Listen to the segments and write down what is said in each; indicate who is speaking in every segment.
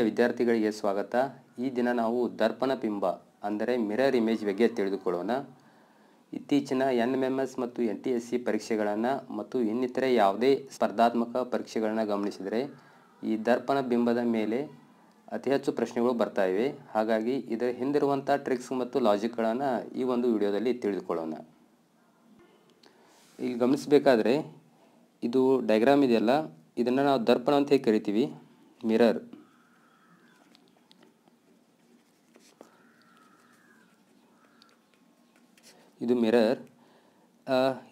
Speaker 1: ಪ್ರಿಯ ವಿದ್ಯಾರ್ಥಿಗಳಿಗೆ ಸ್ವಾಗತ. ಈ ದಿನ ನಾವು ದರ್ಪಣ ಬಿಂಬ ಅಂದರೆ ಮಿರರ್ ಇಮೇಜ್ ಬಗ್ಗೆ ತಿಳಿದುಕೊಳ್ಳೋಣ. ಇತ್ತೀಚಿನ NMS ಮತ್ತು NTSC ಪರೀಕ್ಷೆಗಳನ್ನು ಮತ್ತು ಇನ್ನಿತರೆ ಯಾವುದೇ ಸ್ಪರ್ಧಾತ್ಮಕ ಪರೀಕ್ಷೆಗಳನ್ನು ಗಮನಿಸಿದರೆ ಈ ದರ್ಪಣ ಬಿಂಬದ ಮೇಲೆ ಅತಿ ಹೆಚ್ಚು ಪ್ರಶ್ನೆಗಳು ಬರ್ತಾ ಇವೆ. ಹಾಗಾಗಿ ಇದರ ಹಿಂದಿರುವಂಥ ಟ್ರಿಕ್ಸ್ ಮತ್ತು ಲಾಜಿಕ್ಗಳನ್ನು ಈ ಒಂದು ವಿಡಿಯೋದಲ್ಲಿ ತಿಳಿದುಕೊಳ್ಳೋಣ. ಇಲ್ಲಿ ಗಮನಿಸಬೇಕಾದ್ರೆ ಇದು ಡಯಾಗ್ರಾಮ್ ಇದೆಯಲ್ಲ, ಇದನ್ನು ನಾವು ದರ್ಪಣ ಅಂತ ಹೇಗೆ ಕರಿತೀವಿ, ಮಿರರ್. ಇದು ಮಿರರ್.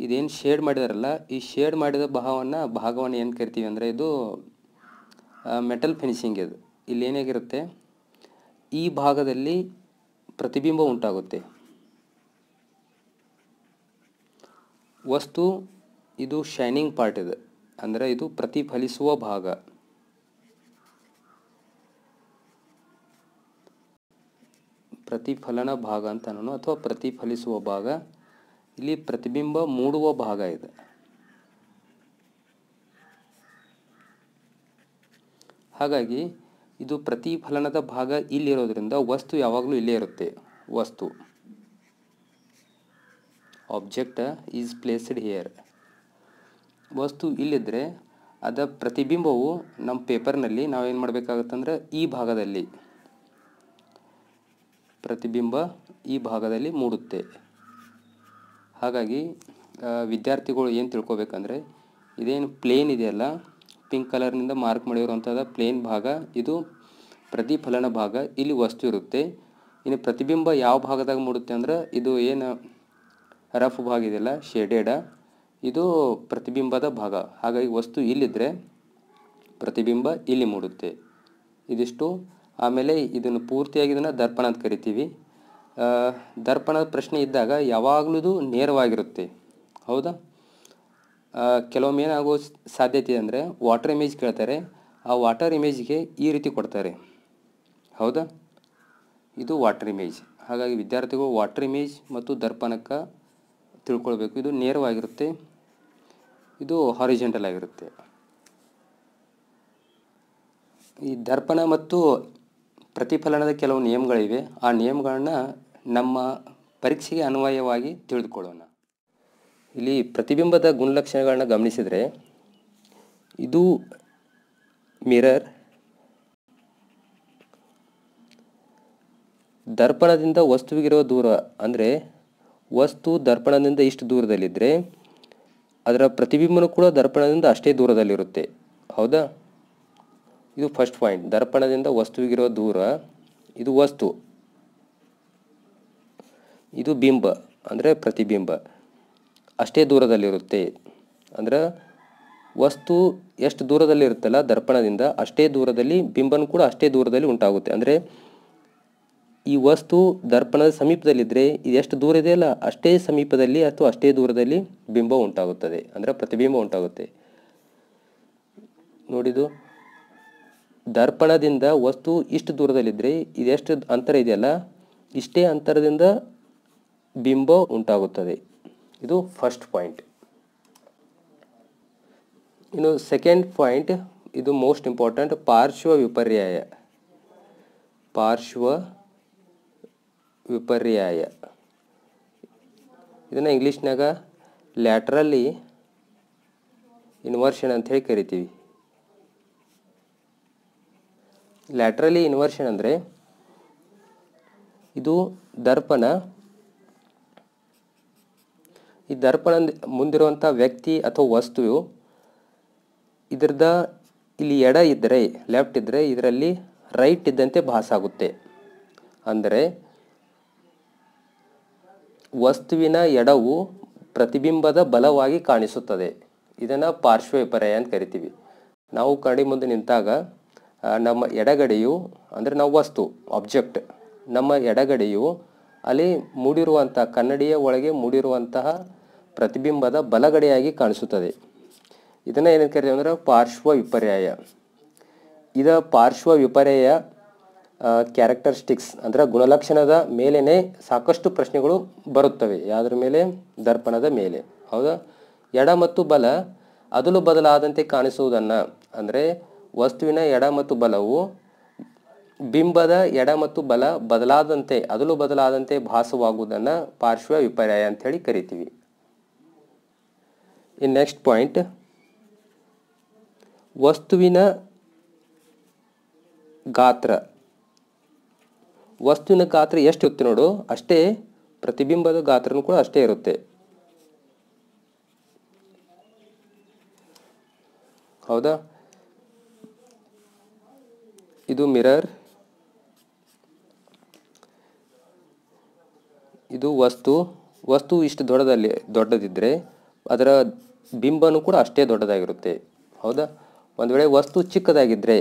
Speaker 1: ಇದೇನು ಶೇಡ್ ಮಾಡಿದಾರಲ್ಲ, ಈ ಶೇಡ್ ಮಾಡಿದ ಭಾಗವನ್ನು ಏನು ಕರಿತೀವಿ ಅಂದರೆ ಇದು ಮೆಟಲ್ ಫಿನಿಶಿಂಗ್. ಇದು ಇಲ್ಲಿ ಏನಾಗಿರುತ್ತೆ, ಈ ಭಾಗದಲ್ಲಿ ಪ್ರತಿಬಿಂಬ ಉಂಟಾಗುತ್ತೆ. ವಸ್ತು ಇದು ಶೈನಿಂಗ್ ಪಾರ್ಟ್ ಇದೆ, ಅಂದರೆ ಇದು ಪ್ರತಿಫಲಿಸುವ ಭಾಗ. ಪ್ರತಿಫಲನ ಭಾಗ ಅಂತ ನಾನು, ಅಥವಾ ಪ್ರತಿಫಲಿಸುವ ಭಾಗ. ಇಲ್ಲಿ ಪ್ರತಿಬಿಂಬ ಮೂಡುವ ಭಾಗ ಇದೆ. ಹಾಗಾಗಿ ಇದು ಪ್ರತಿಫಲನದ ಭಾಗ ಇಲ್ಲಿರೋದ್ರಿಂದ ವಸ್ತು ಯಾವಾಗಲೂ ಇಲ್ಲೇ ಇರುತ್ತೆ. ವಸ್ತು ಆಬ್ಜೆಕ್ಟ್ ಈಸ್ ಪ್ಲೇಸ್ಡ್ ಹಿಯರ್. ವಸ್ತು ಇಲ್ಲಿದ್ದರೆ ಅದರ ಪ್ರತಿಬಿಂಬವು ನಮ್ಮ ಪೇಪರ್ನಲ್ಲಿ ನಾವೇನು ಮಾಡಬೇಕಾಗತ್ತಂದ್ರೆ ಈ ಭಾಗದಲ್ಲಿ ಪ್ರತಿಬಿಂಬ ಈ ಭಾಗದಲ್ಲಿ ಮೂಡುತ್ತೆ. ಹಾಗಾಗಿ ವಿದ್ಯಾರ್ಥಿಗಳು ಏನು ತಿಳ್ಕೊಬೇಕಂದ್ರೆ, ಇದೇನು ಪ್ಲೇನ್ ಇದೆಯಲ್ಲ, ಪಿಂಕ್ ಕಲರ್ನಿಂದ ಮಾರ್ಕ್ ಮಾಡಿರುವಂಥದ್ದು ಪ್ಲೇನ್ ಭಾಗ, ಇದು ಪ್ರತಿಫಲನ ಭಾಗ. ಇಲ್ಲಿ ವಸ್ತು ಇರುತ್ತೆ. ಇನ್ನು ಪ್ರತಿಬಿಂಬ ಯಾವ ಭಾಗದಾಗ ಮೂಡುತ್ತೆ ಅಂದ್ರೆ, ಇದು ಏನು ರಫ್ ಭಾಗ ಇದೆಯಲ್ಲ, ಶೇಡೆಡ, ಇದು ಪ್ರತಿಬಿಂಬದ ಭಾಗ. ಹಾಗಾಗಿ ವಸ್ತು ಇಲ್ಲಿದ್ದರೆ ಪ್ರತಿಬಿಂಬ ಇಲ್ಲಿ ಮೂಡುತ್ತೆ. ಇದಿಷ್ಟು. ಆಮೇಲೆ ಇದನ್ನು ಪೂರ್ತಿಯಾಗಿ ಇದನ್ನು ದರ್ಪಣ ಅಂತ ಕರಿತೀವಿ. ದರ್ಪಣದ ಪ್ರಶ್ನೆ ಇದ್ದಾಗ ಯಾವಾಗಲೂ ಇದು ನೇರವಾಗಿರುತ್ತೆ, ಹೌದಾ? ಕೆಲವೊಮ್ಮೆ ಏನಾಗೋ ಸಾಧ್ಯತೆ ಅಂದರೆ ವಾಟರ್ ಇಮೇಜ್ ಕೇಳ್ತಾರೆ. ಆ ವಾಟರ್ ಇಮೇಜ್ಗೆ ಈ ರೀತಿ ಕೊಡ್ತಾರೆ, ಹೌದಾ? ಇದು ವಾಟರ್ ಇಮೇಜ್. ಹಾಗಾಗಿ ವಿದ್ಯಾರ್ಥಿಗಳು ವಾಟರ್ ಇಮೇಜ್ ಮತ್ತು ದರ್ಪಣಕ್ಕೆ ತಿಳ್ಕೊಳ್ಬೇಕು. ಇದು ನೇರವಾಗಿರುತ್ತೆ, ಇದು ಹಾರಿಜೆಂಟಲ್ ಆಗಿರುತ್ತೆ. ಈ ದರ್ಪಣ ಮತ್ತು ಪ್ರತಿಫಲನದ ಕೆಲವು ನಿಯಮಗಳಿವೆ. ಆ ನಿಯಮಗಳನ್ನು ನಮ್ಮ ಪರೀಕ್ಷೆಗೆ ಅನ್ವಯವಾಗಿ ತಿಳಿದುಕೊಳ್ಳೋಣ. ಇಲ್ಲಿ ಪ್ರತಿಬಿಂಬದ ಗುಣಲಕ್ಷಣಗಳನ್ನ ಗಮನಿಸಿದರೆ, ಇದು ಮಿರರ್. ದರ್ಪಣದಿಂದ ವಸ್ತುವಿಗಿರುವ ದೂರ ಅಂದರೆ, ವಸ್ತು ದರ್ಪಣದಿಂದ ಇಷ್ಟು ದೂರದಲ್ಲಿದ್ದರೆ ಅದರ ಪ್ರತಿಬಿಂಬನೂ ಕೂಡ ದರ್ಪಣದಿಂದ ಅಷ್ಟೇ ದೂರದಲ್ಲಿರುತ್ತೆ, ಹೌದಾ? ಇದು ಫಸ್ಟ್ ಪಾಯಿಂಟ್. ದರ್ಪಣದಿಂದ ವಸ್ತುವಿಗಿರೋ ದೂರ, ಇದು ವಸ್ತು, ಇದು ಬಿಂಬ ಅಂದರೆ ಪ್ರತಿಬಿಂಬ, ಅಷ್ಟೇ ದೂರದಲ್ಲಿರುತ್ತೆ. ಅಂದರೆ ವಸ್ತು ಎಷ್ಟು ದೂರದಲ್ಲಿರುತ್ತಲ್ಲ ದರ್ಪಣದಿಂದ, ಅಷ್ಟೇ ದೂರದಲ್ಲಿ ಬಿಂಬನೂ ಕೂಡ ಅಷ್ಟೇ ದೂರದಲ್ಲಿ ಉಂಟಾಗುತ್ತೆ. ಅಂದರೆ ಈ ವಸ್ತು ದರ್ಪಣದ ಸಮೀಪದಲ್ಲಿದ್ದರೆ ಇದು ಎಷ್ಟು ದೂರ ಇದೆಯಲ್ಲ ಅಷ್ಟೇ ಸಮೀಪದಲ್ಲಿ ಅಥವಾ ಅಷ್ಟೇ ದೂರದಲ್ಲಿ ಬಿಂಬ ಉಂಟಾಗುತ್ತದೆ, ಅಂದರೆ ಪ್ರತಿಬಿಂಬ ಉಂಟಾಗುತ್ತೆ. ನೋಡಿದು, ದರ್ಪಣದಿಂದ ವಸ್ತು ಇಷ್ಟು ದೂರದಲ್ಲಿದ್ದರೆ ಇದೆಷ್ಟು ಅಂತರ ಇದೆಯಲ್ಲ, ಇಷ್ಟೇ ಅಂತರದಿಂದ ಬಿಂಬ ಉಂಟಾಗುತ್ತದೆ. ಇದು ಫಸ್ಟ್ ಪಾಯಿಂಟ್. ಇನ್ನು ಸೆಕೆಂಡ್ ಪಾಯಿಂಟ್, ಇದು ಮೋಸ್ಟ್ ಇಂಪಾರ್ಟೆಂಟ್, ಪಾರ್ಶ್ವ ವಿಪರ್ಯಾಯ. ಪಾರ್ಶ್ವ ವಿಪರ್ಯಾಯ ಇದನ್ನು ಇಂಗ್ಲೀಷ್ನಾಗ ಲ್ಯಾಟ್ರಲಿ ಇನ್ವರ್ಷನ್ ಅಂತ ಹೇಳಿ ಕರಿತೀವಿ. ಲ್ಯಾಟ್ರಲಿ ಇನ್ವರ್ಷನ್ ಅಂದರೆ, ಇದು ದರ್ಪಣ. ಈ ದರ್ಪಣ ಮುಂದಿರುವಂಥ ವ್ಯಕ್ತಿ ಅಥವಾ ವಸ್ತುವು ಇದರದ ಇಲ್ಲಿ ಎಡ ಇದ್ದರೆ, ಲೆಫ್ಟ್ ಇದ್ದರೆ ಇದರಲ್ಲಿ ರೈಟ್ ಇದ್ದಂತೆ ಭಾಸಾಗುತ್ತೆ. ಅಂದರೆ ವಸ್ತುವಿನ ಎಡವು ಪ್ರತಿಬಿಂಬದ ಬಲವಾಗಿ ಕಾಣಿಸುತ್ತದೆ. ಇದನ್ನು ಪಾರ್ಶ್ವ ವಿಪರ್ಯಾಯ ಅಂತ ಕರಿತೀವಿ. ನಾವು ಕನ್ನಡಿ ಮುಂದೆ ನಿಂತಾಗ ನಮ್ಮ ಎಡಗಡೆಯು ಅಂದರೆ ನಾವು ವಸ್ತು ಆಬ್ಜೆಕ್ಟ್, ನಮ್ಮ ಎಡಗಡೆಯು ಅಲ್ಲಿ ಮೂಡಿರುವಂಥ ಕನ್ನಡಿಯ ಒಳಗೆ ಮೂಡಿರುವಂತಹ ಪ್ರತಿಬಿಂಬದ ಬಲಗಡೆಯಾಗಿ ಕಾಣಿಸುತ್ತದೆ. ಇದನ್ನು ಏನಂತ ಕರಿತೀವಿ ಅಂದರೆ ಪಾರ್ಶ್ವ ವಿಪರ್ಯಾಯ. ಇದು ಪಾರ್ಶ್ವ ವಿಪರ್ಯಾಯ ಕ್ಯಾರೆಕ್ಟರಿಸ್ಟಿಕ್ಸ್ ಅಂದರೆ ಗುಣಲಕ್ಷಣದ ಮೇಲೇ ಸಾಕಷ್ಟು ಪ್ರಶ್ನೆಗಳು ಬರುತ್ತವೆ. ಯಾವುದ್ರ ಮೇಲೆ? ದರ್ಪಣದ ಮೇಲೆ, ಹೌದಾ? ಎಡ ಮತ್ತು ಬಲ ಅದಲು ಬದಲಾದಂತೆ ಕಾಣಿಸುವುದನ್ನು, ಅಂದರೆ ವಸ್ತುವಿನ ಎಡ ಮತ್ತು ಬಲವು ಬಿಂಬದ ಎಡ ಮತ್ತು ಬಲ ಬದಲಾದಂತೆ ಅದಲು ಬದಲಾದಂತೆ ಭಾಸವಾಗುವುದನ್ನು ಪಾರ್ಶ್ವ ವಿಪರ್ಯಯ ಅಂತ ಹೇಳಿ ಕರಿತೀವಿ. ಇನ್ ನೆಕ್ಸ್ಟ್ ಪಾಯಿಂಟ್, ವಸ್ತುವಿನ ಗಾತ್ರ. ವಸ್ತುವಿನ ಗಾತ್ರ ಎಷ್ಟು ಇರುತ್ತೆ ನೋಡು, ಅಷ್ಟೇ ಪ್ರತಿಬಿಂಬದ ಗಾತ್ರನೂ ಕೂಡ ಅಷ್ಟೇ ಇರುತ್ತೆ. ಹೌದಾ? ಇದು ಮಿರರ್, ಇದು ವಸ್ತು ಇಷ್ಟು ದೊಡ್ಡದಿದ್ದರೆ ಅದರ ಬಿಂಬನೂ ಕೂಡ ಅಷ್ಟೇ ದೊಡ್ಡದಾಗಿರುತ್ತೆ. ಹೌದಾ? ಒಂದು ವೇಳೆ ವಸ್ತು ಚಿಕ್ಕದಾಗಿದ್ದರೆ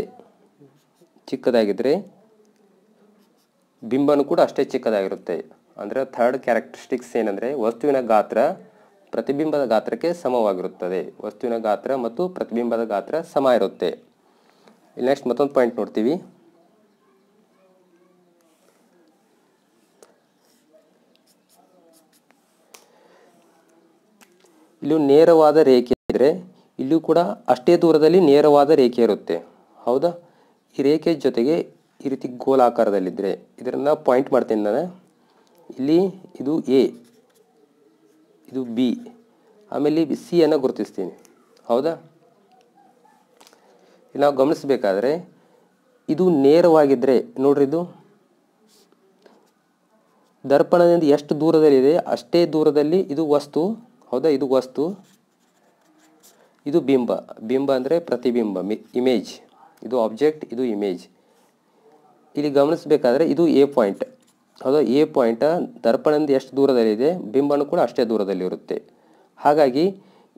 Speaker 1: ಬಿಂಬನೂ ಕೂಡ ಅಷ್ಟೇ ಚಿಕ್ಕದಾಗಿರುತ್ತೆ. ಅಂದರೆ ಥರ್ಡ್ ಕ್ಯಾರೆಕ್ಟರಿಸ್ಟಿಕ್ಸ್ ಏನಂದರೆ ವಸ್ತುವಿನ ಗಾತ್ರ ಪ್ರತಿಬಿಂಬದ ಗಾತ್ರಕ್ಕೆ ಸಮವಾಗಿರುತ್ತದೆ. ವಸ್ತುವಿನ ಗಾತ್ರ ಮತ್ತು ಪ್ರತಿಬಿಂಬದ ಗಾತ್ರ ಸಮ ಇರುತ್ತೆ. ಇಲ್ಲಿ ನೆಕ್ಸ್ಟ್ ಮತ್ತೊಂದು ಪಾಯಿಂಟ್ ನೋಡ್ತೀವಿ. ಇಲ್ಲಿ ನೇರವಾದ ರೇಖೆ ಇದ್ದರೆ ಇಲ್ಲೂ ಕೂಡ ಅಷ್ಟೇ ದೂರದಲ್ಲಿ ನೇರವಾದ ರೇಖೆ ಇರುತ್ತೆ. ಹೌದಾ? ಈ ರೇಖೆ ಜೊತೆಗೆ ಈ ರೀತಿ ಗೋಲಾಕಾರದಲ್ಲಿದ್ದರೆ ಇದನ್ನು ಪಾಯಿಂಟ್ ಮಾಡ್ತೀನಿ ನಾನು. ಇಲ್ಲಿ ಇದು ಎ, ಇದು ಬಿ, ಆಮೇಲೆ ಸಿ ಅನ್ನು ಗುರುತಿಸ್ತೀನಿ. ಹೌದಾ? ನಾವು ಗಮನಿಸಬೇಕಾದ್ರೆ ಇದು ನೇರವಾಗಿದ್ದರೆ ನೋಡ್ರಿ, ಇದು ದರ್ಪಣದಿಂದ ಎಷ್ಟು ದೂರದಲ್ಲಿದೆ ಅಷ್ಟೇ ದೂರದಲ್ಲಿ ಇದು ವಸ್ತು. ಹೌದಾ? ಇದು ವಸ್ತು, ಇದು ಬಿಂಬ ಅಂದರೆ ಪ್ರತಿಬಿಂಬ, ಇಮೇಜ್. ಇದು ಆಬ್ಜೆಕ್ಟ್, ಇದು ಇಮೇಜ್. ಇಲ್ಲಿ ಗಮನಿಸಬೇಕಾದ್ರೆ ಇದು ಎ ಪಾಯಿಂಟ್. ಹೌದಾ? ಎ ಪಾಯಿಂಟ್ ದರ್ಪಣದಿಂದ ಎಷ್ಟು ದೂರದಲ್ಲಿದೆ ಬಿಂಬನೂ ಕೂಡ ಅಷ್ಟೇ ದೂರದಲ್ಲಿರುತ್ತೆ. ಹಾಗಾಗಿ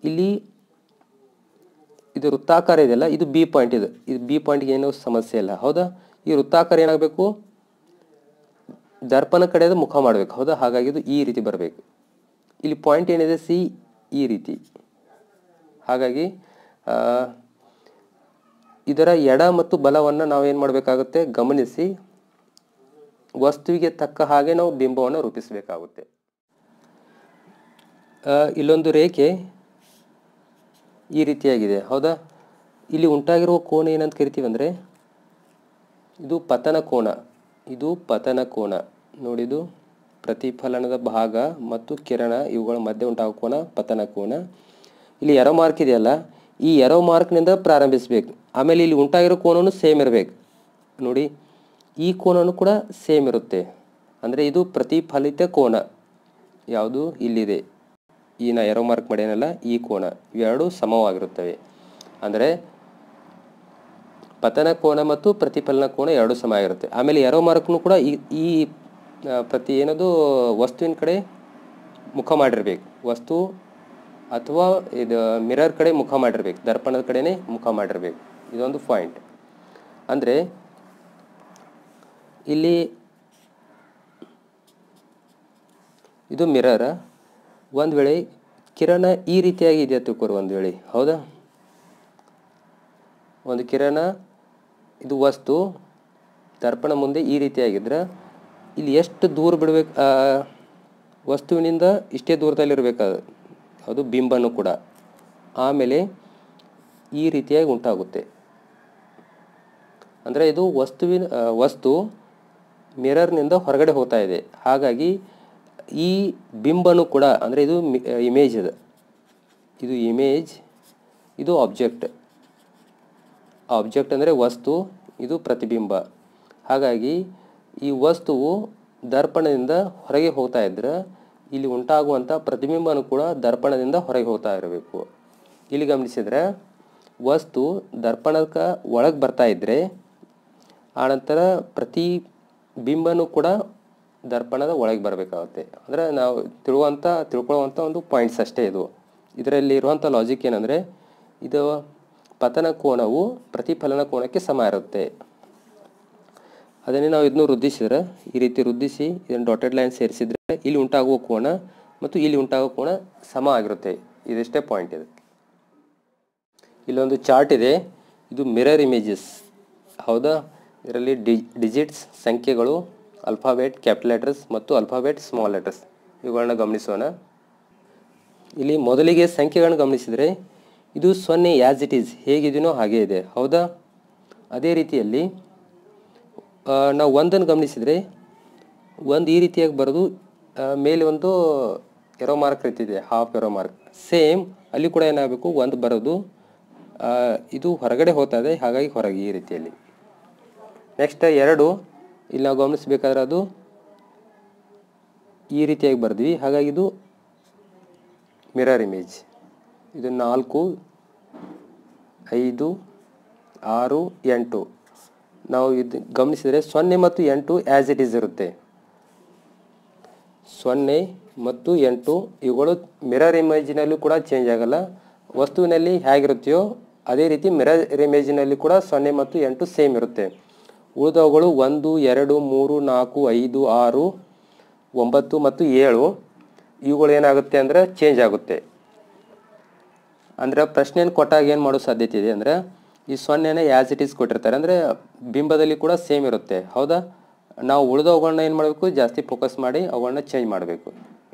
Speaker 1: ಇಲ್ಲಿ ಇದು ವೃತ್ತಾಕಾರ ಇದೆಯಲ್ಲ, ಇದು ಬಿ ಪಾಯಿಂಟ್. ಇದು ಬಿ ಪಾಯಿಂಟ್ಗೆ ಏನೂ ಸಮಸ್ಯೆ ಇಲ್ಲ. ಹೌದಾ? ಈ ವೃತ್ತಾಕಾರ ಏನಾಗಬೇಕು, ದರ್ಪಣ ಕಡೆದ ಮುಖ ಮಾಡಬೇಕು. ಹೌದಾ? ಹಾಗಾಗಿ ಇದು ಈ ರೀತಿ ಬರಬೇಕು. ಇಲ್ಲಿ ಪಾಯಿಂಟ್ ಏನಿದೆ ಸಿ, ಈ ರೀತಿ. ಹಾಗಾಗಿ ಇದರ ಎಡ ಮತ್ತು ಬಲವನ್ನು ನಾವೇನು ಮಾಡಬೇಕಾಗುತ್ತೆ, ಗಮನಿಸಿ ವಸ್ತುವಿಗೆ ತಕ್ಕ ಹಾಗೆ ನಾವು ಬಿಂಬವನ್ನು ರೂಪಿಸಬೇಕಾಗುತ್ತೆ. ಇಲ್ಲೊಂದು ರೇಖೆ ಈ ರೀತಿಯಾಗಿದೆ. ಹೌದಾ? ಇಲ್ಲಿ ಉಂಟಾಗಿರುವ ಕೋನ ಏನಂತ ಕರಿತೀವಿ ಅಂದರೆ ಇದು ಪತನ ಕೋನ. ಇದು ಪತನ ಕೋನ. ನೋಡಿದು ಪ್ರತಿಫಲನದ ಭಾಗ ಮತ್ತು ಕಿರಣ ಇವುಗಳ ಮಧ್ಯೆ ಉಂಟಾಗುವ ಕೋನ ಪತನ ಕೋನ. ಇಲ್ಲಿ ಎರೋ ಮಾರ್ಕ್ ಇದೆಯಲ್ಲ, ಈ ಎರೋ ಮಾರ್ಕ್ನಿಂದ ಪ್ರಾರಂಭಿಸಬೇಕು. ಆಮೇಲೆ ಇಲ್ಲಿ ಉಂಟಾಗಿರೋ ಕೋನನು ಸೇಮ್ ಇರಬೇಕು. ನೋಡಿ, ಈ ಕೋನನು ಕೂಡ ಸೇಮ್ ಇರುತ್ತೆ. ಅಂದರೆ ಇದು ಪ್ರತಿಫಲಿತ ಕೋನ. ಯಾವುದು ಇಲ್ಲಿದೆ, ಈ ನಾ ಎರೋ ಮಾರ್ಕ್ ಮಾಡ್ಯಾನಲ್ಲ, ಈ ಕೋನ, ಇವೆರಡು ಸಮವಾಗಿರುತ್ತವೆ. ಅಂದರೆ ಪತನ ಕೋನ ಮತ್ತು ಪ್ರತಿಫಲನ ಕೋನ ಎರಡು ಸಮ ಆಗಿರುತ್ತೆ. ಆಮೇಲೆ ಎರೋ ಮಾರ್ಕ್ನು ಕೂಡ ಈ ಏನದು ವಸ್ತುವಿನ ಕಡೆ ಮುಖ ಮಾಡಿರಬೇಕು. ವಸ್ತು ಅಥವಾ ಇದು ಮಿರರ್ ಕಡೆ ಮುಖ ಮಾಡಿರ್ಬೇಕು, ದರ್ಪಣದ ಕಡೆನೇ ಮುಖ ಮಾಡಿರ್ಬೇಕು. ಇದೊಂದು ಪಾಯಿಂಟ್. ಅಂದರೆ ಇಲ್ಲಿ ಇದು ಮಿರರ್. ಒಂದು ವೇಳೆ ಕಿರಣ ಈ ರೀತಿಯಾಗಿ ಇದೆಯಾ ತಿಳ್ಕೊರು ಒಂದು ವೇಳೆ. ಹೌದಾ? ಒಂದು ಕಿರಣ, ಇದು ವಸ್ತು, ದರ್ಪಣ ಮುಂದೆ ಈ ರೀತಿಯಾಗಿದ್ರೆ ಇಲ್ಲಿ ಎಷ್ಟು ದೂರ ಬಿಡಬೇಕು, ವಸ್ತುವಿನಿಂದ ಇಷ್ಟೇ ದೂರದಲ್ಲಿರಬೇಕು ಅದು ಬಿಂಬನೂ ಕೂಡ. ಆಮೇಲೆ ಈ ರೀತಿಯಾಗಿ ಉಂಟಾಗುತ್ತೆ. ಅಂದರೆ ಇದು ವಸ್ತು ಮಿರರ್ನಿಂದ ಹೊರಗಡೆ ಹೋಗ್ತಾ ಇದೆ. ಹಾಗಾಗಿ ಈ ಬಿಂಬನೂ ಕೂಡ, ಅಂದರೆ ಇದು ಇಮೇಜ್ ಇದೆ, ಇದು ಇಮೇಜ್, ಇದು ಆಬ್ಜೆಕ್ಟ್. ಆಬ್ಜೆಕ್ಟ್ ಅಂದರೆ ವಸ್ತು, ಇದು ಪ್ರತಿಬಿಂಬ. ಹಾಗಾಗಿ ಈ ವಸ್ತುವು ದರ್ಪಣದಿಂದ ಹೊರಗೆ ಹೋಗ್ತಾ ಇದ್ರೆ ಇಲ್ಲಿ ಉಂಟಾಗುವಂಥ ಪ್ರತಿಬಿಂಬನೂ ಕೂಡ ದರ್ಪಣದಿಂದ ಹೊರಗೆ ಹೋಗ್ತಾ ಇರಬೇಕು. ಇಲ್ಲಿ ಗಮನಿಸಿದರೆ ವಸ್ತು ದರ್ಪಣಕ್ಕೆ ಒಳಗೆ ಬರ್ತಾ ಇದ್ದರೆ ಆನಂತರ ಪ್ರತಿಬಿಂಬನೂ ಕೂಡ ದರ್ಪಣದ ಒಳಗೆ ಬರಬೇಕಾಗುತ್ತೆ. ಅಂದರೆ ನಾವು ತಿಳ್ಕೊಳ್ಳುವಂಥ ಒಂದು ಪಾಯಿಂಟ್ಸ್ ಅಷ್ಟೇ ಇದು. ಇದರಲ್ಲಿ ಇರುವಂಥ ಲಾಜಿಕ್ ಏನಂದರೆ ಇದು ಪತನ ಕೋನವು ಪ್ರತಿಫಲನ ಕೋನಕ್ಕೆ ಸಮ ಇರುತ್ತೆ. ಅದನ್ನೇ ನಾವು ಇದನ್ನು ವೃದ್ಧಿಸಿದ್ರೆ, ಈ ರೀತಿ ವೃದ್ಧಿಸಿ ಇದನ್ನು ಡಾಟೆಡ್ ಲೈನ್ ಸೇರಿಸಿದರೆ ಇಲ್ಲಿ ಉಂಟಾಗುವ ಕೋನ ಮತ್ತು ಇಲ್ಲಿ ಉಂಟಾಗುವ ಕೋನ ಸಮ ಆಗಿರುತ್ತೆ. ಇದಿಷ್ಟೇ ಪಾಯಿಂಟ್ ಇದೆ. ಇಲ್ಲೊಂದು ಚಾರ್ಟ್ ಇದೆ, ಇದು ಮಿರರ್ ಇಮೇಜಸ್. ಹೌದಾ? ಇದರಲ್ಲಿ ಡಿಜಿಟ್ಸ್, ಸಂಖ್ಯೆಗಳು, ಅಲ್ಫಾಬೆಟ್ ಕ್ಯಾಪಿಟಲ್ ಲೆಟರ್ಸ್ ಮತ್ತು ಅಲ್ಫಾಬೆಟ್ ಸ್ಮಾಲ್ ಲೆಟರ್ಸ್ ಇವುಗಳನ್ನ ಗಮನಿಸೋಣ. ಇಲ್ಲಿ ಮೊದಲಿಗೆ ಸಂಖ್ಯೆಗಳನ್ನು ಗಮನಿಸಿದರೆ ಇದು 0 ಆ್ಯಸ್ ಇಟ್ ಈಸ್, ಹೇಗಿದೆಯೋ ಹಾಗೇ ಇದೆ. ಹೌದಾ? ಅದೇ ರೀತಿಯಲ್ಲಿ ನಾವು ಒಂದನ್ನು ಗಮನಿಸಿದರೆ ಒಂದು ಈ ರೀತಿಯಾಗಿ ಬರೋದು, ಮೇಲೆ ಒಂದು ಎರೋ ಮಾರ್ಕ್ ಇರ್ತಿದೆ, ಹಾಫ್ ಎರೋ ಮಾರ್ಕ್. ಸೇಮ್ ಅಲ್ಲಿ ಕೂಡ ಏನಾಗಬೇಕು, ಒಂದು ಬರೋದು, ಇದು ಹೊರಗಡೆ ಹೋಗ್ತಾ ಇದೆ, ಹಾಗಾಗಿ ಹೊರಗೆ ಈ ರೀತಿಯಲ್ಲಿ. ನೆಕ್ಸ್ಟ್ 2 ಇಲ್ಲಿ ನಾವು ಗಮನಿಸಬೇಕಾದ್ರೆ ಅದು ಈ ರೀತಿಯಾಗಿ ಬರ್ದ್ವಿ, ಹಾಗಾಗಿ ಇದು ಮಿರರ್ ಇಮೇಜ್. ಇದು 4, 5, 6, 8 ನಾವು ಇದು ಗಮನಿಸಿದರೆ 0 ಮತ್ತು 8 ಆ್ಯಸ್ ಇಟ್ ಈಸ್ ಇರುತ್ತೆ. 0 ಮತ್ತು 8 ಇವುಗಳು ಮಿರರ್ ಇಮೇಜಿನಲ್ಲೂ ಕೂಡ ಚೇಂಜ್ ಆಗಲ್ಲ. ವಸ್ತುವಿನಲ್ಲಿ ಹೇಗಿರುತ್ತೆಯೋ ಅದೇ ರೀತಿ ಮಿರರ್ ಇಮೇಜಿನಲ್ಲಿ ಕೂಡ 0 ಮತ್ತು 8 ಸೇಮ್ ಇರುತ್ತೆ. ಉಳಿದವುಗಳು 1, 2, 3, 4, 5, 6, 9 ಮತ್ತು 7 ಇವುಗಳು ಏನಾಗುತ್ತೆ ಅಂದರೆ ಚೇಂಜ್ ಆಗುತ್ತೆ. ಅಂದರೆ ಪ್ರಶ್ನೆಯನ್ನು ಕೊಟ್ಟಾಗ ಏನು ಮಾಡೋ ಸಾಧ್ಯತೆ ಇದೆ ಅಂದರೆ, ಈ 0ನೇ ಆ್ಯಸ್ ಇಟ್ ಈಸ್ ಕೊಟ್ಟಿರ್ತಾರೆ, ಅಂದರೆ ಬಿಂಬದಲ್ಲಿ ಕೂಡ ಸೇಮ್ ಇರುತ್ತೆ. ಹೌದಾ, ನಾವು ಉಳಿದವುಗಳನ್ನ ಏನು ಮಾಡಬೇಕು, ಜಾಸ್ತಿ ಫೋಕಸ್ ಮಾಡಿ ಅವುಗಳನ್ನ ಚೇಂಜ್ ಮಾಡಬೇಕು.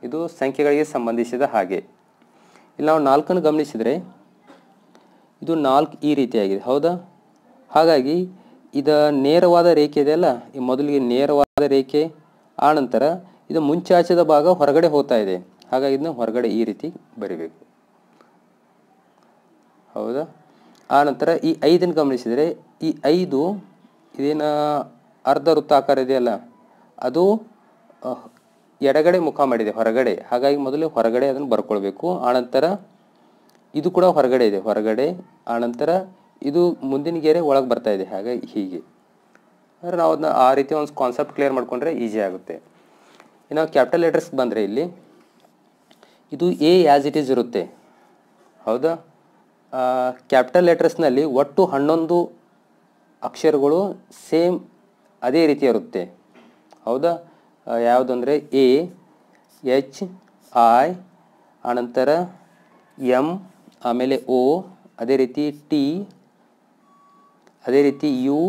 Speaker 1: ಇದು ಸಂಖ್ಯೆಗಳಿಗೆ ಸಂಬಂಧಿಸಿದ ಹಾಗೆ. ಇಲ್ಲಿ ನಾವು 4ಅನ್ನು ಗಮನಿಸಿದರೆ ಇದು 4 ಈ ರೀತಿಯಾಗಿದೆ. ಹೌದಾ, ಹಾಗಾಗಿ ಇದು ನೇರವಾದ ರೇಖೆ ಇದೆಯಲ್ಲ, ಈ ಮೊದಲಿಗೆ ನೇರವಾದ ರೇಖೆ, ಆ ನಂತರ ಇದು ಮುಂಚಾಚದ ಭಾಗ ಹೊರಗಡೆ ಹೋಗ್ತಾ ಇದೆ, ಹಾಗಾಗಿ ಇದನ್ನ ಹೊರಗಡೆ ಈ ರೀತಿ ಬರಿಬೇಕು. ಹೌದಾ, ಆ ನಂತರ ಈ 5ಅನ್ನು ಗಮನಿಸಿದರೆ ಈ 5 ಇದೇನು ಅರ್ಧ ವೃತ್ತಾಕಾರ ಇದೆಯಲ್ಲ, ಅದು ಎಡಗಡೆ ಮುಖ ಮಾಡಿದೆ ಹೊರಗಡೆ, ಹಾಗಾಗಿ ಮೊದಲು ಹೊರಗಡೆ ಅದನ್ನು ಬರ್ಕೊಳ್ಬೇಕು. ಆನಂತರ ಇದು ಕೂಡ ಹೊರಗಡೆ ಇದೆ, ಹೊರಗಡೆ. ಆನಂತರ ಇದು ಮುಂದಿನ ಗೆರೆ ಒಳಗೆ ಬರ್ತಾ ಇದೆ, ಹಾಗಾಗಿ ಹೀಗೆ. ಅಂದರೆ ನಾವು ಅದನ್ನ ಆ ರೀತಿ ಒಂದು ಕಾನ್ಸೆಪ್ಟ್ ಕ್ಲಿಯರ್ ಮಾಡಿಕೊಂಡ್ರೆ ಈಸಿ ಆಗುತ್ತೆ. ಇನ್ನು ಕ್ಯಾಪಿಟಲ್ ಲೆಟರ್ಸ್ ಬಂದರೆ ಇಲ್ಲಿ ಇದು ಎ ಆ್ಯಸ್ ಇಟ್ ಈಸ್ ಇರುತ್ತೆ. ಹೌದಾ, ಕ್ಯಾಪಿಟಲ್ ಲೆಟರ್ಸ್ನಲ್ಲಿ ಒಟ್ಟು 11 ಅಕ್ಷರಗಳು ಸೇಮ್ ಅದೇ ರೀತಿ ಇರುತ್ತೆ. ಹೌದಾ, ಯಾವುದಂದರೆ ಎ, ಎಚ್, ಐ, ಆನಂತರ ಎಮ್, ಆಮೇಲೆ ಓ, ಅದೇ ರೀತಿ ಟಿ, ಅದೇ ರೀತಿ U,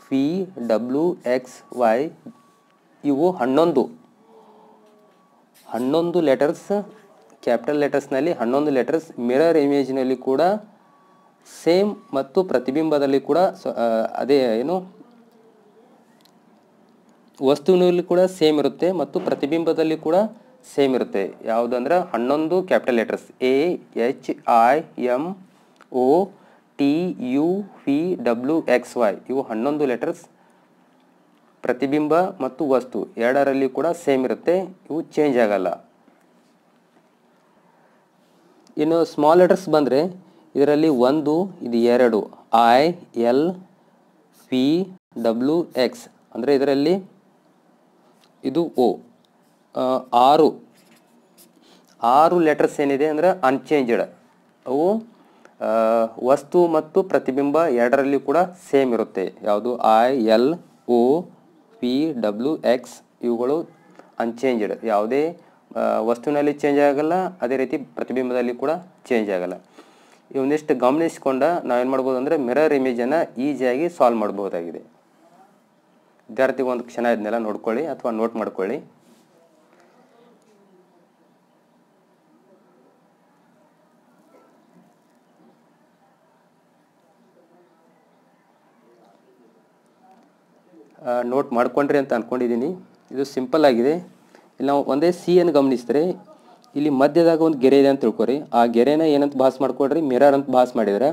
Speaker 1: V, W, X, Y. ಇವು 11 ಲೆಟರ್ಸ್, ಕ್ಯಾಪಿಟಲ್ ಲೆಟರ್ಸ್ನಲ್ಲಿ 11 ಲೆಟರ್ಸ್ ಮಿರರ್ ಇಮೇಜ್ನಲ್ಲಿ ಕೂಡ ಸೇಮ್ ಮತ್ತು ಪ್ರತಿಬಿಂಬದಲ್ಲಿ ಕೂಡ ಅದೇ ಏನು ವಸ್ತುವಿನಲ್ಲಿ ಕೂಡ ಸೇಮ್ ಇರುತ್ತೆ ಮತ್ತು ಪ್ರತಿಬಿಂಬದಲ್ಲಿ ಕೂಡ ಸೇಮ್ ಇರುತ್ತೆ. ಯಾವುದಂದ್ರೆ 11 capital letters A, H, I, M, O, T, U, V, W, X, Y. ಇವು 11 ಲೆಟರ್ಸ್ ಪ್ರತಿಬಿಂಬ ಮತ್ತು ವಸ್ತು ಎರಡರಲ್ಲಿ ಕೂಡ ಸೇಮ್ ಇರುತ್ತೆ, ಇವು ಚೇಂಜ್ ಆಗಲ್ಲ. ಇನ್ನು ಸ್ಮಾಲ್ ಲೆಟರ್ಸ್ ಬಂದರೆ ಇದರಲ್ಲಿ 1, ಇದು 2, I, L, V, W, X. ಅಂದರೆ ಇದರಲ್ಲಿ ಇದು ಓ. 6 ಲೆಟರ್ಸ್ ಏನಿದೆ ಅಂದರೆ ಅನ್ಚೇಂಜ್ಡ್, ಅವು ವಸ್ತು ಮತ್ತು ಪ್ರತಿಬಿಂಬ ಎರಡರಲ್ಲಿ ಕೂಡ ಸೇಮ್ ಇರುತ್ತೆ. ಯಾವುದು I, L, O, V, W, X ಇವುಗಳು ಅನ್ಚೇಂಜ್ಡ್, ಯಾವುದೇ ವಸ್ತುವಿನಲ್ಲಿ ಚೇಂಜ್ ಆಗಲ್ಲ, ಅದೇ ರೀತಿ ಪ್ರತಿಬಿಂಬದಲ್ಲಿ ಕೂಡ ಚೇಂಜ್ ಆಗಲ್ಲ. ಇವನ್ನಿಷ್ಟು ಗಮನಿಸಿಕೊಂಡ ನಾವೇನು ಮಾಡ್ಬೋದು ಅಂದರೆ ಮಿರರ್ ಇಮೇಜನ್ನು ಈಸಿಯಾಗಿ ಸಾಲ್ವ್ ಮಾಡ್ಬೋದಾಗಿದೆ. ವಿದ್ಯಾರ್ಥಿಗೆ ಒಂದು ಕ್ಷಣ ಇದನ್ನೆಲ್ಲ ನೋಡ್ಕೊಳ್ಳಿ ಅಥವಾ ನೋಟ್ ಮಾಡ್ಕೊಳ್ಳಿ. ನೋಟ್ ಮಾಡ್ಕೊಂಡ್ರಿ ಅಂತ ಅಂದ್ಕೊಂಡಿದ್ದೀನಿ. ಇದು ಸಿಂಪಲ್ ಆಗಿದೆ. ಇಲ್ಲಿ ನಾವು ಒಂದೇ ಸಿ ಅನ್ನು ಗಮನಿಸಿದ್ರೆ ಇಲ್ಲಿ ಮಧ್ಯದಾಗ ಒಂದು ಗೆರೆ ಇದೆ ಅಂತ ತಿಳ್ಕೊರಿ. ಆ ಗೆರೆನ ಏನಂತ ಭಾಸ ಮಾಡ್ಕೊಡ್ರಿ, ಮಿರರ್ ಅಂತ ಭಾಸ ಮಾಡಿದ್ರೆ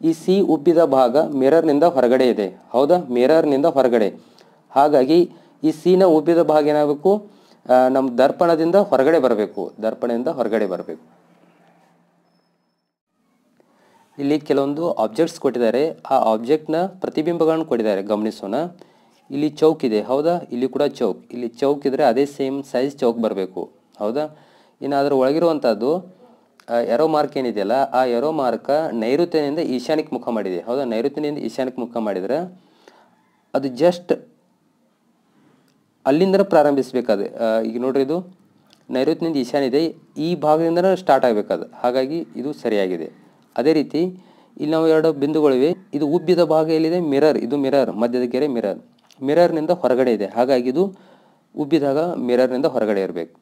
Speaker 1: ಈ ಸಿ ಉಬ್ಬಿದ ಭಾಗ ಮಿರರ್ನಿಂದ ಹೊರಗಡೆ ಇದೆ. ಹೌದಾ, ಮಿರರ್ನಿಂದ ಹೊರಗಡೆ. ಹಾಗಾಗಿ ಈ ಸಿನ ಉಬ್ಬಿದ ಭಾಗ ಏನಾಗಬೇಕು, ನಮ್ಮ ದರ್ಪಣದಿಂದ ಹೊರಗಡೆ ಬರಬೇಕು, ದರ್ಪಣದಿಂದ ಹೊರಗಡೆ ಬರಬೇಕು. ಇಲ್ಲಿ ಕೆಲವೊಂದು ಆಬ್ಜೆಕ್ಟ್ಸ್ ಕೊಟ್ಟಿದ್ದಾರೆ, ಆ ಆಬ್ಜೆಕ್ಟ್ನ ಪ್ರತಿಬಿಂಬಗಳನ್ನು ಕೊಟ್ಟಿದ್ದಾರೆ, ಗಮನಿಸೋಣ. ಇಲ್ಲಿ ಚೌಕ್ ಇದೆ. ಹೌದಾ, ಇಲ್ಲಿ ಕೂಡ ಚೌಕ್. ಇಲ್ಲಿ ಚೌಕ್ ಇದ್ದರೆ ಅದೇ ಸೇಮ್ ಸೈಜ್ ಚೌಕ್ ಬರಬೇಕು. ಹೌದಾ, ಇನ್ನು ಅದರ ಒಳಗಿರುವಂಥದ್ದು ಎರೋ ಮಾರ್ಕ್ ಏನಿದೆಯಲ್ಲ, ಆ ಎರೋ ಮಾರ್ಕ ನೈಋತ್ಯದಿಂದ ಈಶಾನ್ಯಕ್ಕೆ ಮುಖ ಮಾಡಿದೆ. ಹೌದಾ, ನೈಋತ್ಯದಿಂದ ಈಶಾನ್ಯಕ್ಕೆ ಮುಖ ಮಾಡಿದರೆ ಅದು ಜಸ್ಟ್ ಅಲ್ಲಿಂದ ಪ್ರಾರಂಭಿಸಬೇಕಾದ. ಈಗ ನೋಡ್ರಿ, ಇದು ನೈಋತ್ಯದಿಂದ ಈಶಾನ್ಯ ಇದೆ, ಈ ಭಾಗದಿಂದ ಸ್ಟಾರ್ಟ್ ಆಗಬೇಕದು, ಹಾಗಾಗಿ ಇದು ಸರಿಯಾಗಿದೆ. ಅದೇ ರೀತಿ ಇಲ್ಲಿ ನಾವು 2 ಬಿಂದುಗಳಿವೆ. ಇದು ಉಬ್ಬಿದ ಭಾಗ ಎಲ್ಲಿದೆ, ಮಿರರ್, ಇದು ಮಿರರ್, ಮಧ್ಯದ ಗೆರೆ ಮಿರರ್, ಮಿರರ್ನಿಂದ ಹೊರಗಡೆ ಇದೆ, ಹಾಗಾಗಿ ಇದು ಉಬ್ಬಿದಾಗ ಮಿರರ್ನಿಂದ ಹೊರಗಡೆ ಇರಬೇಕು.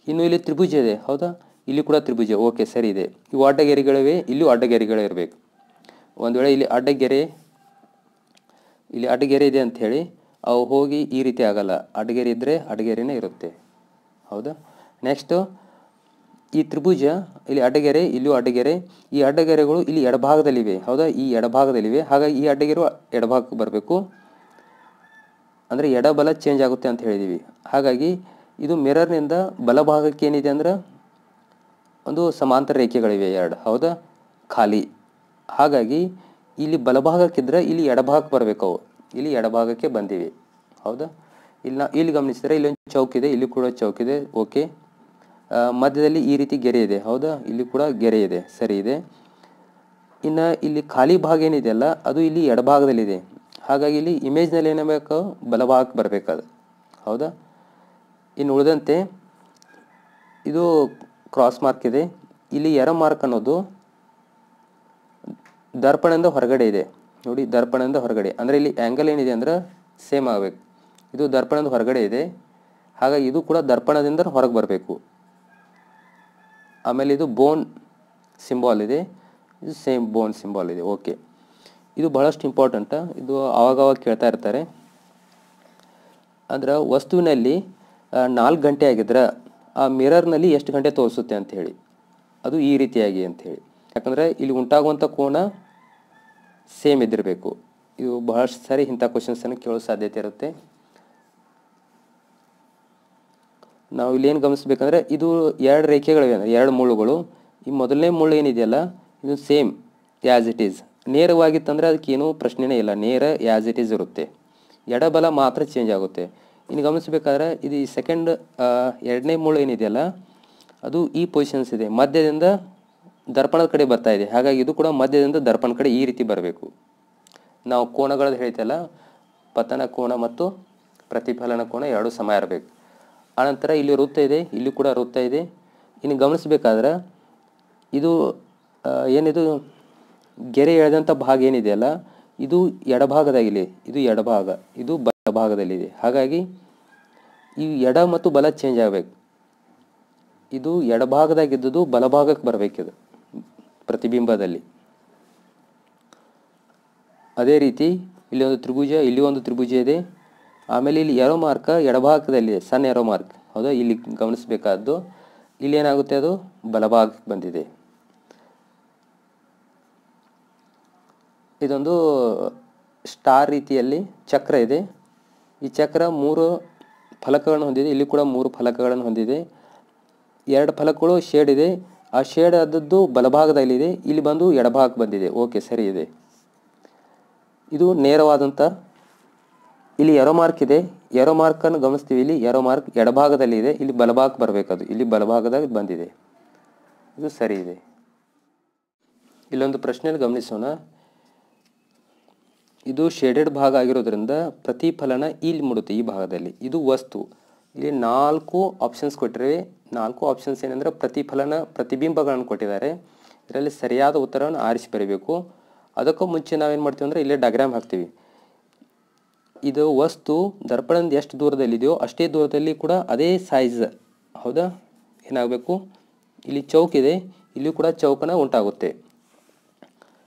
Speaker 1: ಇನ್ನು ಇಲ್ಲಿ ತ್ರಿಭುಜ ಇದೆ. ಹೌದಾ, ಇಲ್ಲಿ ಕೂಡ ತ್ರಿಭುಜ, ಓಕೆ ಸರಿ ಇದೆ. ಇವು ಅಡ್ಡಗೆರೆಗಳಿವೆ, ಇಲ್ಲೂ ಅಡ್ಡಗೆರೆಗಳು ಇರಬೇಕು. ಒಂದು ವೇಳೆ ಇಲ್ಲಿ ಅಡ್ಡಗೆರೆ ಇದೆ ಅಂಥೇಳಿ ಅವು ಹೋಗಿ ಈ ರೀತಿ ಆಗಲ್ಲ, ಅಡ್ಗೆರೆ ಇದ್ದರೆ ಅಡ್ಗೆರೆನೇ ಇರುತ್ತೆ. ಹೌದಾ? ನೆಕ್ಸ್ಟು ಈ ತ್ರಿಭುಜ ಇಲ್ಲಿ ಅಡ್ಡಗೆರೆ, ಇಲ್ಲೂ ಅಡ್ಡಗೆರೆ, ಈ ಅಡ್ಡಗೆರೆಗಳು ಇಲ್ಲಿ ಎಡಭಾಗದಲ್ಲಿವೆ. ಹೌದಾ? ಈ ಎಡಭಾಗದಲ್ಲಿವೆ. ಹಾಗಾಗಿ ಈ ಅಡ್ಡಗೆರೆ ಎಡಭಾಗಕ್ಕೆ ಬರಬೇಕು, ಅಂದರೆ ಎಡಬಲ ಚೇಂಜ್ ಆಗುತ್ತೆ ಅಂತ ಹೇಳಿದ್ದೀವಿ. ಹಾಗಾಗಿ ಇದು ಮಿರರ್ನಿಂದ ಬಲಭಾಗಕ್ಕೆ ಏನಿದೆ ಅಂದ್ರೆ ಒಂದು ಸಮಾಂತರ ರೇಖೆಗಳಿವೆ ಎರಡು. ಹೌದಾ? ಖಾಲಿ. ಹಾಗಾಗಿ ಇಲ್ಲಿ ಬಲಭಾಗಕ್ಕಿದ್ರೆ ಇಲ್ಲಿ ಎಡಭಾಗಕ್ಕೆ ಬರಬೇಕು. ಅವು ಇಲ್ಲಿ ಎಡಭಾಗಕ್ಕೆ ಬಂದಿವೆ. ಹೌದಾ? ಇಲ್ಲಿ ಗಮನಿಸಿದರೆ ಇಲ್ಲೊಂದು ಚೌಕಿದೆ, ಇಲ್ಲಿ ಕೂಡ ಚೌಕಿದೆ. ಓಕೆ. ಮಧ್ಯದಲ್ಲಿ ಈ ರೀತಿ ಗೆರೆ ಇದೆ. ಹೌದಾ? ಇಲ್ಲಿ ಕೂಡ ಗೆರೆ ಇದೆ. ಸರಿ ಇದೆ. ಇನ್ನು ಇಲ್ಲಿ ಖಾಲಿ ಭಾಗ ಏನಿದೆಯಲ್ಲ ಅದು ಇಲ್ಲಿ ಎಡಭಾಗದಲ್ಲಿದೆ. ಹಾಗಾಗಿ ಇಲ್ಲಿ ಇಮೇಜ್ನಲ್ಲಿ ಏನಾಗಬೇಕು, ಬಲಭಾಗಕ್ಕೆ ಬರಬೇಕದು. ಹೌದಾ? ಇನ್ನು ಉಳಿದಂತೆ ಇದು ಕ್ರಾಸ್ ಮಾರ್ಕ್ ಇದೆ. ಇಲ್ಲಿ ಎರ ಮಾರ್ಕ್ ಅನ್ನೋದು ದರ್ಪಣದಿಂದ ಹೊರಗಡೆ ಇದೆ. ನೋಡಿ, ದರ್ಪಣದಿಂದ ಹೊರಗಡೆ ಅಂದರೆ ಇಲ್ಲಿ ಆ್ಯಂಗಲ್ ಏನಿದೆ ಅಂದ್ರೆ ಸೇಮ್ ಆಗಬೇಕು. ಇದು ದರ್ಪಣದ ಹೊರಗಡೆ ಇದೆ. ಹಾಗಾಗಿ ಇದು ಕೂಡ ದರ್ಪಣದಿಂದ ಹೊರಗೆ ಬರಬೇಕು. ಆಮೇಲೆ ಇದು ಬೋನ್ ಸಿಂಬಾಲ್ ಇದೆ, ಇದು ಸೇಮ್ ಬೋನ್ ಸಿಂಬಾಲ್ ಇದೆ. ಓಕೆ. ಇದು ಬಹಳಷ್ಟು ಇಂಪಾರ್ಟೆಂಟ. ಇದು ಆವಾಗವಾಗ ಕೇಳ್ತಾ ಇರ್ತಾರೆ. ಅಂದ್ರೆ ವಸ್ತುವಿನಲ್ಲಿ 4 ಗಂಟೆ ಆಗಿದ್ರೆ ಆ ಮಿರರ್ನಲ್ಲಿ ಎಷ್ಟು ಗಂಟೆ ತೋರಿಸುತ್ತೆ ಅಂತ ಹೇಳಿ, ಅದು ಈ ರೀತಿಯಾಗಿ ಅಂತ ಹೇಳಿ. ಯಾಕಂದರೆ ಇಲ್ಲಿ ಉಂಟಾಗುವಂಥ ಕೋನ ಸೇಮ್ ಇದ್ದಿರಬೇಕು. ಇದು ಬಹಳಷ್ಟು ಸಾರಿ ಇಂಥ ಕ್ವಶನ್ಸನ್ನು ಕೇಳೋ ಸಾಧ್ಯತೆ ಇರುತ್ತೆ. ನಾವು ಇಲ್ಲೇನು ಗಮನಿಸ್ಬೇಕಂದ್ರೆ ಇದು 2 ರೇಖೆಗಳಿವೆ, ಅಂದರೆ 2 ಮುಳ್ಳುಗಳು. ಈ ಮೊದಲನೇ ಮುಳ್ಳು ಏನಿದೆಯಲ್ಲ ಇದು ಸೇಮ್ ಆ್ಯಸ್ ಇಟ್ ಈಸ್. ನೇರವಾಗಿತ್ತಂದರೆ ಅದಕ್ಕೇನೂ ಪ್ರಶ್ನೆನೇ ಇಲ್ಲ, ನೇರ ಆ್ಯಸ್ ಇಟ್ ಈಸ್ ಇರುತ್ತೆ. ಎಡಬಲ ಮಾತ್ರ ಚೇಂಜ್ ಆಗುತ್ತೆ. ಇನ್ನು ಗಮನಿಸಬೇಕಾದ್ರೆ ಇದು ಈ ಸೆಕೆಂಡ್ 2ನೇ ಮುಳ್ಳು ಏನಿದೆಯಲ್ಲ ಅದು ಈ ಪೊಸಿಷನ್ಸ್ ಇದೆ, ಮಧ್ಯದಿಂದ ದರ್ಪಣದ ಕಡೆ ಬರ್ತಾ ಇದೆ. ಹಾಗಾಗಿ ಇದು ಕೂಡ ಮಧ್ಯದಿಂದ ದರ್ಪಣ ಕಡೆ ಈ ರೀತಿ ಬರಬೇಕು. ನಾವು ಕೋನಗಳದ್ದು ಹೇಳ್ತಲ್ಲ, ಪತನ ಕೋನ ಮತ್ತು ಪ್ರತಿಫಲನ ಕೋನ ಎರಡೂ ಸಮ ಇರಬೇಕು. ಆನಂತರ ಇಲ್ಲಿ ವೃತ್ತ ಇದೆ, ಇಲ್ಲಿ ಕೂಡ ವೃತ್ತ ಇದೆ. ಇನ್ನು ಗಮನಿಸಬೇಕಾದ್ರೆ ಇದು ಏನಿದು ಗೆರೆ ಎಳೆದಂಥ ಭಾಗ ಏನಿದೆಯಲ್ಲ ಇದು ಎಡಭಾಗದಾಗಿದೆ, ಇದು ಎಡಭಾಗ, ಇದು ಬಲಭಾಗದಲ್ಲಿದೆ. ಹಾಗಾಗಿ ಈ ಎಡ ಮತ್ತು ಬಲ ಚೇಂಜ್ ಆಗಬೇಕು. ಇದು ಎಡಭಾಗದಾಗಿದ್ದುದು ಬಲಭಾಗಕ್ಕೆ ಬರಬೇಕಿದು ಪ್ರತಿಬಿಂಬದಲ್ಲಿ. ಅದೇ ರೀತಿ ಇಲ್ಲಿ ಒಂದು ತ್ರಿಭುಜ, ಇಲ್ಲಿ ಒಂದು ತ್ರಿಭುಜ ಇದೆ. ಆಮೇಲೆ ಇಲ್ಲಿ ಎರೋ ಮಾರ್ಕ್ ಎಡಭಾಗದಲ್ಲಿದೆ, ಸಣ್ಣ ಎರೋ ಮಾರ್ಕ್. ಹೌದಾ? ಇಲ್ಲಿ ಗಮನಿಸಬೇಕಾದ್ದು ಇಲ್ಲಿ ಏನಾಗುತ್ತೆ, ಅದು ಬಲಭಾಗಕ್ಕೆ ಬಂದಿದೆ. ಇದೊಂದು ಸ್ಟಾರ್ ರೀತಿಯಲ್ಲಿ ಚಕ್ರ ಇದೆ. ಈ ಚಕ್ರ 3 ಫಲಕಗಳನ್ನು ಹೊಂದಿದೆ. ಇಲ್ಲಿ ಕೂಡ 3 ಫಲಕಗಳನ್ನು ಹೊಂದಿದೆ. 2 ಫಲಕಗಳು ಶೇಡ್ ಇದೆ. ಆ ಶೇಡ್ ಆದದ್ದು ಬಲಭಾಗದಲ್ಲಿದೆ, ಇಲ್ಲಿ ಬಂದು ಎಡಭಾಗಕ್ಕೆ ಬಂದಿದೆ. ಓಕೆ, ಸರಿ ಇದೆ. ಇದು ನೇರವಾದಂಥ ಇಲ್ಲಿ ಎರೋ ಮಾರ್ಕ್ ಇದೆ. ಎರೋ ಮಾರ್ಕನ್ನು ಗಮನಿಸ್ತೀವಿ. ಇಲ್ಲಿ ಎರೋ ಮಾರ್ಕ್ ಎಡಭಾಗದಲ್ಲಿ ಇದೆ, ಇಲ್ಲಿ ಬಲಭಾಗಕ್ಕೆ ಬರಬೇಕದು, ಇಲ್ಲಿ ಬಲಭಾಗದಾಗ ಬಂದಿದೆ. ಇದು ಸರಿ ಇದೆ. ಇಲ್ಲೊಂದು ಪ್ರಶ್ನೆಯಲ್ಲಿ ಗಮನಿಸೋಣ. ಇದು ಶೇಡೆಡ್ ಭಾಗ ಆಗಿರೋದ್ರಿಂದ ಪ್ರತಿಫಲನ ಇಲ್ಲಿ ಮೂಡುತ್ತೆ ಈ ಭಾಗದಲ್ಲಿ. ಇದು ವಸ್ತು. ಇಲ್ಲಿ 4 ಆಪ್ಷನ್ಸ್ ಕೊಟ್ಟಿವೆ. 4 ಆಪ್ಷನ್ಸ್ ಏನಂದರೆ ಪ್ರತಿಫಲನ ಪ್ರತಿಬಿಂಬಗಳನ್ನು ಕೊಟ್ಟಿದ್ದಾರೆ. ಇದರಲ್ಲಿ ಸರಿಯಾದ ಉತ್ತರವನ್ನು ಆರಿಸಿ ಬರೀಬೇಕು. ಅದಕ್ಕೂ ಮುಂಚೆ ನಾವೇನು ಮಾಡ್ತೀವಿ ಅಂದರೆ ಇಲ್ಲೇ ಡಯಾಗ್ರಾಮ್ ಹಾಕ್ತೀವಿ. ಇದು ವಸ್ತು ದರ್ಪಣದಿಂದ ಎಷ್ಟು ದೂರದಲ್ಲಿದೆಯೋ ಅಷ್ಟೇ ದೂರದಲ್ಲಿ ಕೂಡ ಅದೇ ಸೈಜ್. ಹೌದಾ? ಏನಾಗಬೇಕು, ಇಲ್ಲಿ ಚೌಕಿದೆ, ಇಲ್ಲಿ ಕೂಡ ಚೌಕನ ಉಂಟಾಗುತ್ತೆ.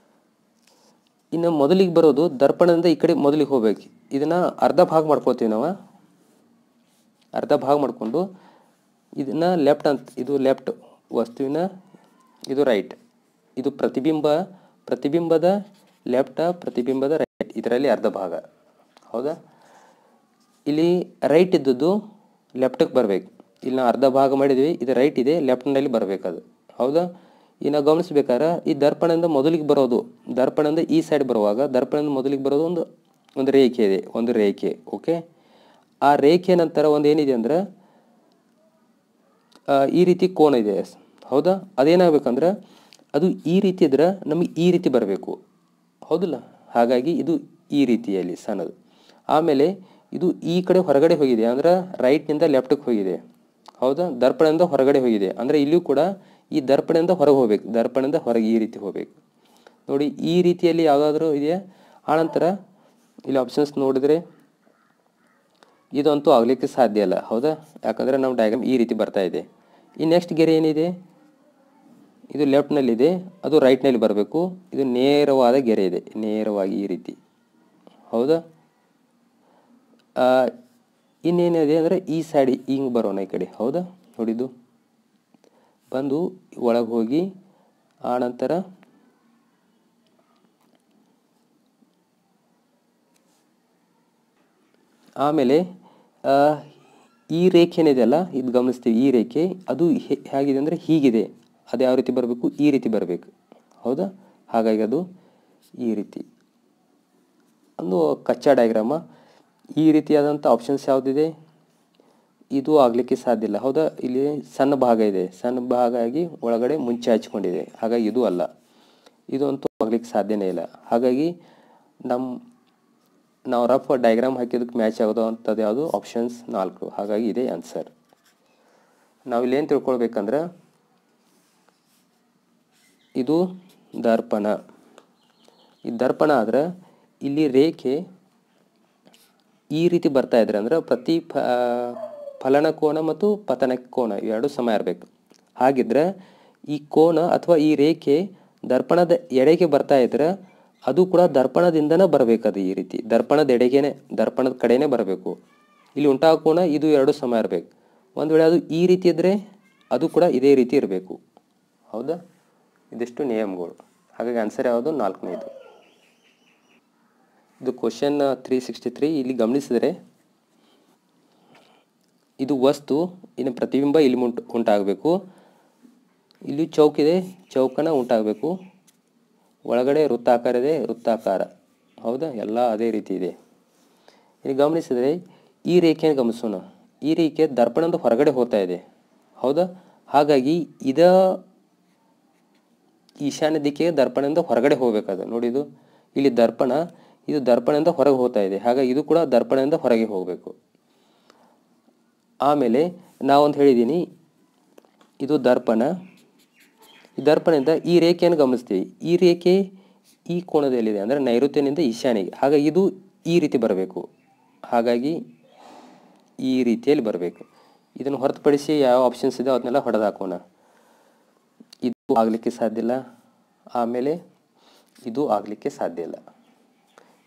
Speaker 1: ಇನ್ನು ಮೊದಲಿಗೆ ಬರೋದು ದರ್ಪಣದಿಂದ ಈ ಕಡೆ ಮೊದಲಿಗೆ ಹೋಗ್ಬೇಕು. ಇದನ್ನು ಅರ್ಧ ಭಾಗ ಮಾಡ್ಕೊತೀವಿ ನಾವು. ಅರ್ಧ ಭಾಗ ಮಾಡಿಕೊಂಡು ಇದನ್ನು ಲೆಫ್ಟ್ ಅಂತ, ಇದು ಲೆಫ್ಟ್ ವಸ್ತುವಿನ, ಇದು ರೈಟ್. ಇದು ಪ್ರತಿಬಿಂಬದ ಲೆಫ್ಟ, ಪ್ರತಿಬಿಂಬದ ರೈಟ್, ಇದರಲ್ಲಿ ಅರ್ಧ ಭಾಗ. ಹೌದಾ? ಇಲ್ಲಿ ರೈಟ್ ಇದ್ದದ್ದು ಲೆಫ್ಟಿಗೆ ಬರಬೇಕು. ಇಲ್ಲಿ ನಾವು ಅರ್ಧ ಭಾಗ ಮಾಡಿದ್ವಿ, ಇದು ರೈಟ್ ಇದೆ, ಲೆಫ್ಟ್ನಲ್ಲಿ ಬರಬೇಕದು. ಹೌದಾ? ಇನ್ನು ಗಮನಿಸ್ಬೇಕಾದ್ರೆ ಈ ದರ್ಪಣದಿಂದ ಮೊದಲಿಗೆ ಬರೋದು, ದರ್ಪಣದಿಂದ ಈ ಸೈಡ್ ಬರುವಾಗ ದರ್ಪಣದಿಂದ ಮೊದಲಿಗೆ ಬರೋದು ಒಂದು ರೇಖೆ ಇದೆ, ಒಂದು ರೇಖೆ. ಓಕೆ. ಆ ರೇಖೆ ನಂತರ ಒಂದು ಏನಿದೆ ಅಂದ್ರೆ ಈ ರೀತಿ ಕೋನ ಇದೆ. ಹೌದಾ? ಅದೇನಾಗಬೇಕಂದ್ರೆ ಅದು ಈ ರೀತಿ ಇದ್ರೆ ನಮಗೆ ಈ ರೀತಿ ಬರಬೇಕು. ಹೌದಲ್ಲ? ಹಾಗಾಗಿ ಇದು ಈ ರೀತಿಯಲ್ಲಿ ಸಣ್ಣದು. ಆಮೇಲೆ ಇದು ಈ ಕಡೆ ಹೊರಗಡೆ ಹೋಗಿದೆ, ಅಂದ್ರೆ ರೈಟ್ನಿಂದ ಲೆಫ್ಟಿಗೆ ಹೋಗಿದೆ. ಹೌದಾ? ದರ್ಪಣದಿಂದ ಹೊರಗಡೆ ಹೋಗಿದೆ, ಅಂದರೆ ಇಲ್ಲಿಯೂ ಕೂಡ ಈ ದರ್ಪಣದಿಂದ ಹೊರಗೆ ಹೋಗ್ಬೇಕು, ದರ್ಪಣದಿಂದ ಹೊರಗೆ ಈ ರೀತಿ ಹೋಗ್ಬೇಕು. ನೋಡಿ, ಈ ರೀತಿಯಲ್ಲಿ ಯಾವುದಾದ್ರೂ ಇದೆಯಾ? ಆನಂತರ ಇಲ್ಲಿ ಆಪ್ಷನ್ಸ್ ನೋಡಿದರೆ ಇದಂತೂ ಆಗಲಿಕ್ಕೆ ಸಾಧ್ಯ ಇಲ್ಲ. ಹೌದಾ? ಯಾಕಂದರೆ ನಮ್ಮ ಡಯಾಗ್ರಾಮ್ ಈ ರೀತಿ ಬರ್ತಾ ಇದೆ. ಈ ನೆಕ್ಸ್ಟ್ ಗೆರೆ ಏನಿದೆ, ಇದು ಲೆಫ್ಟ್ನಲ್ಲಿದೆ, ಅದು ರೈಟ್ನಲ್ಲಿ ಬರಬೇಕು. ಇದು ನೇರವಾದ ಗೆರೆ ಇದೆ, ನೇರವಾಗಿ ಈ ರೀತಿ. ಹೌದಾ? ಇನ್ನೇನಿದೆ ಅಂದರೆ ಈ ಸೈಡ್ ಹಿಂಗೆ ಬರೋಣ ಈ ಕಡೆ, ಹೌದಾ? ನೋಡಿದ್ದು ಬಂದು ಒಳಗೆ ಹೋಗಿ ಆನಂತರ ಆಮೇಲೆ ಈ ರೇಖೆ ಏನಿದೆಯಲ್ಲ ಇದು ಗಮನಿಸ್ತೀವಿ, ಈ ರೇಖೆ ಅದು ಹೇಗಿದೆ ಅಂದರೆ ಹೀಗಿದೆ. ಅದು ಯಾವ ರೀತಿ ಬರಬೇಕು? ಈ ರೀತಿ ಬರಬೇಕು, ಹೌದಾ? ಹಾಗಾಗಿ ಅದು ಈ ರೀತಿ ಒಂದು ಕಚ್ಚಾ ಡಯಾಗ್ರಾಮ. ಈ ರೀತಿಯಾದಂಥ ಆಪ್ಷನ್ಸ್ ಯಾವುದಿದೆ? ಇದು ಆಗಲಿಕ್ಕೆ ಸಾಧ್ಯ ಇಲ್ಲ, ಹೌದಾ? ಇಲ್ಲಿ ಸಣ್ಣ ಭಾಗ ಇದೆ, ಸಣ್ಣ ಭಾಗ ಆಗಿ ಒಳಗಡೆ ಮುಂಚೆ ಹಚ್ಕೊಂಡಿದೆ, ಹಾಗಾಗಿ ಇದು ಅಲ್ಲ. ಇದು ಅಂತೂ ಆಗಲಿಕ್ಕೆ ಸಾಧ್ಯನೇ ಇಲ್ಲ. ಹಾಗಾಗಿ ನಾವು ರಫ್ ಡಯಾಗ್ರಾಮ್ ಹಾಕಿದ್ದಕ್ಕೆ ಮ್ಯಾಚ್ ಆಗೋದು ಅಂಥದ್ದು ಯಾವುದು? ಆಪ್ಷನ್ಸ್ 4. ಹಾಗಾಗಿ ಇದೇ ಆನ್ಸರ್. ನಾವಿಲ್ಲೇನು ತಿಳ್ಕೊಳ್ಬೇಕಂದ್ರೆ ಇದು ದರ್ಪಣ. ಈ ದರ್ಪಣ ಆದ್ರೆ ಇಲ್ಲಿ ರೇಖೆ ಈ ರೀತಿ ಬರ್ತಾ ಇದ್ರೆ ಅಂದ್ರೆ ಫಲನ ಕೋನ ಮತ್ತು ಪತನ ಕೋನ ಇವೆರಡು ಸಮ ಇರಬೇಕು. ಹಾಗಿದ್ರೆ ಈ ಕೋನ ಅಥವಾ ಈ ರೇಖೆ ದರ್ಪಣದ ಎಡೆಗೆ ಬರ್ತಾ ಇದ್ರೆ ಅದು ಕೂಡ ದರ್ಪಣದಿಂದನೇ ಬರಬೇಕು. ಅದು ಈ ರೀತಿ ದರ್ಪಣದ ಎಡೆಗೇನೆ, ದರ್ಪಣದ ಕಡೆನೇ ಬರಬೇಕು. ಇಲ್ಲಿ ಉಂಟಾಗೋ ಕೋನ ಇದು ಎರಡು ಸಮ ಇರಬೇಕು. ಒಂದು ವೇಳೆ ಅದು ಈ ರೀತಿ ಇದ್ದರೆ ಅದು ಕೂಡ ಇದೇ ರೀತಿ ಇರಬೇಕು, ಹೌದಾ? ಇದಿಷ್ಟು ನಿಯಮಗಳು. ಹಾಗಾಗಿ ಆನ್ಸರ್ ಯಾವುದು? 4ನೇದು. ಇದು ಕ್ವಶನ್ 363. ಇಲ್ಲಿ ಗಮನಿಸಿದರೆ ಇದು ವಸ್ತು, ಇನ್ನು ಪ್ರತಿಬಿಂಬ ಇಲ್ಲಿ ಉಂಟಾಗಬೇಕು. ಇಲ್ಲಿ ಚೌಕಿದೆ, ಚೌಕನ ಉಂಟಾಗಬೇಕು. ಒಳಗಡೆ ವೃತ್ತಾಕಾರ ಇದೆ, ವೃತ್ತಾಕಾರ, ಹೌದಾ? ಎಲ್ಲ ಅದೇ ರೀತಿ ಇದೆ. ಇಲ್ಲಿ ಗಮನಿಸಿದರೆ ಈ ರೇಖೆಯನ್ನು ಗಮನಿಸೋಣ. ಈ ರೇಖೆ ದರ್ಪಣದ ಹೊರಗಡೆ ಹೋಗ್ತಾ ಇದೆ, ಹೌದಾ? ಹಾಗಾಗಿ ಈಶಾನ್ಯ ದಿಕ್ಕಿಗೆ ದರ್ಪಣದಿಂದ ಹೊರಗಡೆ ಹೋಗಬೇಕಾದ. ನೋಡಿದು ಇಲ್ಲಿ ದರ್ಪಣ, ಇದು ದರ್ಪಣದಿಂದ ಹೊರಗೆ ಹೋಗ್ತಾ ಇದೆ, ಹಾಗಾಗಿ ಇದು ಕೂಡ ದರ್ಪಣದಿಂದ ಹೊರಗೆ ಹೋಗಬೇಕು. ಆಮೇಲೆ ನಾವೊಂದು ಹೇಳಿದ್ದೀನಿ, ಇದು ದರ್ಪಣ. ಈ ದರ್ಪಣದಿಂದ ಈ ರೇಖೆಯನ್ನು ಗಮನಿಸ್ತೀವಿ. ಈ ರೇಖೆ ಈ ಕೋನದಲ್ಲಿದೆ ಅಂದರೆ ನೈಋತ್ಯನಿಂದ ಈಶಾನ್ಯಗೆ, ಹಾಗಾಗಿ ಇದು ಈ ರೀತಿ ಬರಬೇಕು. ಹಾಗಾಗಿ ಈ ರೀತಿಯಲ್ಲಿ ಬರಬೇಕು. ಇದನ್ನು ಹೊರತುಪಡಿಸಿ ಯಾವ ಆಪ್ಷನ್ಸ್ ಇದೆ ಅದನ್ನೆಲ್ಲ ಹೊಡೆದು ಹಾಕೋಣ. ಇದು ಆಗಲಿಕ್ಕೆ ಸಾಧ್ಯ ಇಲ್ಲ, ಆಮೇಲೆ ಇದು ಆಗಲಿಕ್ಕೆ ಸಾಧ್ಯ ಇಲ್ಲ.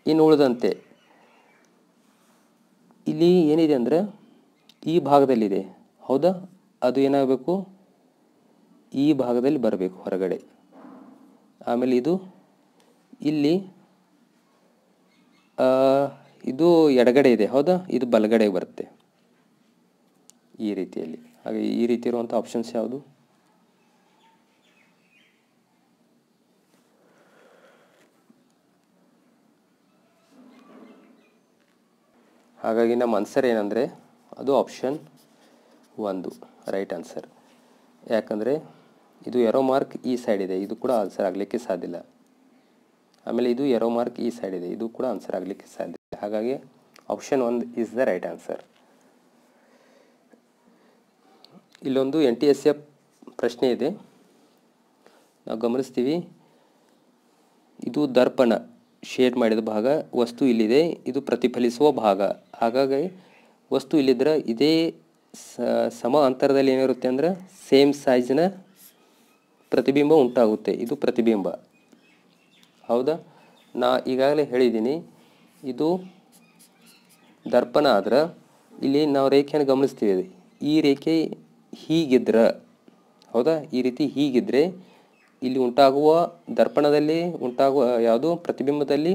Speaker 1: ಇನ್ನು ಉಳಿದಂತೆ ಇಲ್ಲಿ ಏನಿದೆ ಅಂದರೆ ಈ ಭಾಗದಲ್ಲಿದೆ, ಹೌದಾ? ಅದು ಏನಾಗಬೇಕು? ಈ ಭಾಗದಲ್ಲಿ ಬರಬೇಕು ಹೊರಗಡೆ. ಆಮೇಲೆ ಇದು ಇಲ್ಲಿ ಇದು ಎಡಗಡೆ ಇದೆ, ಹೌದಾ? ಇದು ಬಲಗಡೆಗೆ ಬರುತ್ತೆ ಈ ರೀತಿಯಲ್ಲಿ. ಹಾಗೆ ಈ ರೀತಿ ಇರುವಂಥ ಆಪ್ಷನ್ಸ್ ಯಾವುದು? ಹಾಗಾಗಿ ನಮ್ಮ ಆನ್ಸರ್ ಏನಂದರೆ ಅದು ಆಪ್ಷನ್ 1 ರೈಟ್ ಆನ್ಸರ್. ಯಾಕಂದರೆ ಇದು ಎರೋ ಮಾರ್ಕ್ ಈ ಸೈಡ್ ಇದೆ, ಇದು ಕೂಡ ಆನ್ಸರ್ ಆಗಲಿಕ್ಕೆ ಸಾಧ್ಯ ಇಲ್ಲ. ಆಮೇಲೆ ಇದು ಎರೋ ಮಾರ್ಕ್ ಈ ಸೈಡ್ ಇದೆ, ಇದು ಕೂಡ ಆನ್ಸರ್ ಆಗಲಿಕ್ಕೆ ಸಾಧ್ಯ ಇಲ್ಲ. ಹಾಗಾಗಿ option 1 is the right answer. ಇಲ್ಲೊಂದು NTSA ಪ್ರಶ್ನೆ ಇದೆ, ನಾವು ಗಮನಿಸ್ತೀವಿ. ಇದು ದರ್ಪಣ ಶೇಡ್ ಮಾಡಿದ ಭಾಗ, ವಸ್ತು ಇಲ್ಲಿದೆ, ಇದು ಪ್ರತಿಫಲಿಸುವ ಭಾಗ. ಹಾಗಾಗಿ ವಸ್ತು ಇಲ್ಲಿದ್ರೆ ಇದೇ ಸಮ ಅಂತರದಲ್ಲಿ ಏನಿರುತ್ತೆ ಅಂದರೆ ಸೇಮ್ ಸೈಜಿನ ಪ್ರತಿಬಿಂಬ ಉಂಟಾಗುತ್ತೆ. ಇದು ಪ್ರತಿಬಿಂಬ, ಹೌದಾ? ನಾ ಈಗಾಗಲೇ ಹೇಳಿದ್ದೀನಿ, ಇದು ದರ್ಪಣ ಆದ್ರೆ ಇಲ್ಲಿ ನಾವು ರೇಖೆಯನ್ನು ಗಮನಿಸ್ತೀವಿ. ಈ ರೇಖೆ ಹೀಗಿದ್ರೆ, ಹೌದಾ? ಈ ರೀತಿ ಹೀಗಿದ್ರೆ ಇಲ್ಲಿ ಉಂಟಾಗುವ ದರ್ಪಣದಲ್ಲಿ ಉಂಟಾಗುವ ಯಾವುದು ಪ್ರತಿಬಿಂಬದಲ್ಲಿ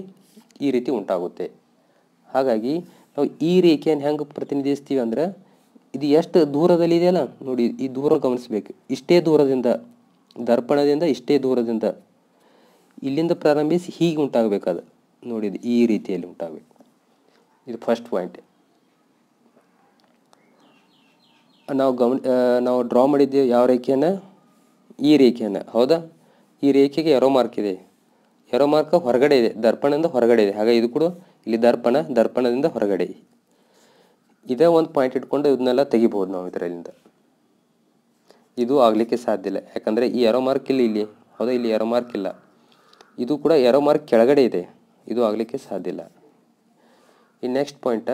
Speaker 1: ಈ ರೀತಿ ಉಂಟಾಗುತ್ತೆ. ಹಾಗಾಗಿ ನಾವು ಈ ರೇಖೆಯನ್ನು ಹೆಂಗೆ ಪ್ರತಿನಿಧಿಸ್ತೀವಿ ಅಂದ್ರೆ ಇದು ಎಷ್ಟು ದೂರದಲ್ಲಿ ಇದೆಯಲ್ಲ ನೋಡಿ, ಈ ದೂರ ಗಮನಿಸ್ಬೇಕು. ಇಷ್ಟೇ ದೂರದಿಂದ, ದರ್ಪಣದಿಂದ ಇಷ್ಟೇ ದೂರದಿಂದ ಇಲ್ಲಿಂದ ಪ್ರಾರಂಭಿಸಿ ಹೀಗೆ ಉಂಟಾಗಬೇಕಾದ ನೋಡಿ, ಈ ರೀತಿಯಲ್ಲಿ ಉಂಟಾಗಬೇಕು. ಇದು ಫಸ್ಟ್ ಪಾಯಿಂಟ್. ನಾವು ಡ್ರಾ ಮಾಡಿದ್ದೇವೆ ಯಾವ ರೇಖೆಯನ್ನು? ಈ ರೇಖೆಯನ್ನು, ಹೌದಾ? ಈ ರೇಖೆಗೆ ಎರೋ ಮಾರ್ಕ್ ಇದೆ, ಎರೋ ಮಾರ್ಕ್ ಹೊರಗಡೆ ಇದೆ, ದರ್ಪಣದಿಂದ ಹೊರಗಡೆ ಇದೆ. ಹಾಗಾಗಿ ಇದು ಕೂಡ ಇಲ್ಲಿ ದರ್ಪಣದಿಂದ ಹೊರಗಡೆ. ಇದೇ ಒಂದು ಪಾಯಿಂಟ್ ಇಟ್ಕೊಂಡು ಇದನ್ನೆಲ್ಲ ತೆಗಿಬೋದು ನಾವು ಇದರಿಂದ. ಇದು ಆಗಲಿಕ್ಕೆ ಸಾಧ್ಯ ಇಲ್ಲ, ಯಾಕಂದರೆ ಈ ಎರೋ ಮಾರ್ಕ್ ಇಲ್ಲಿ, ಹೌದಾ? ಇಲ್ಲಿ ಎರೋ ಮಾರ್ಕ್ ಇಲ್ಲ, ಇದು ಕೂಡ ಎರೋ ಮಾರ್ಕ್ ಕೆಳಗಡೆ ಇದೆ, ಇದು ಆಗಲಿಕ್ಕೆ ಸಾಧ್ಯ ಇಲ್ಲ. ಈ ನೆಕ್ಸ್ಟ್ ಪಾಯಿಂಟ್,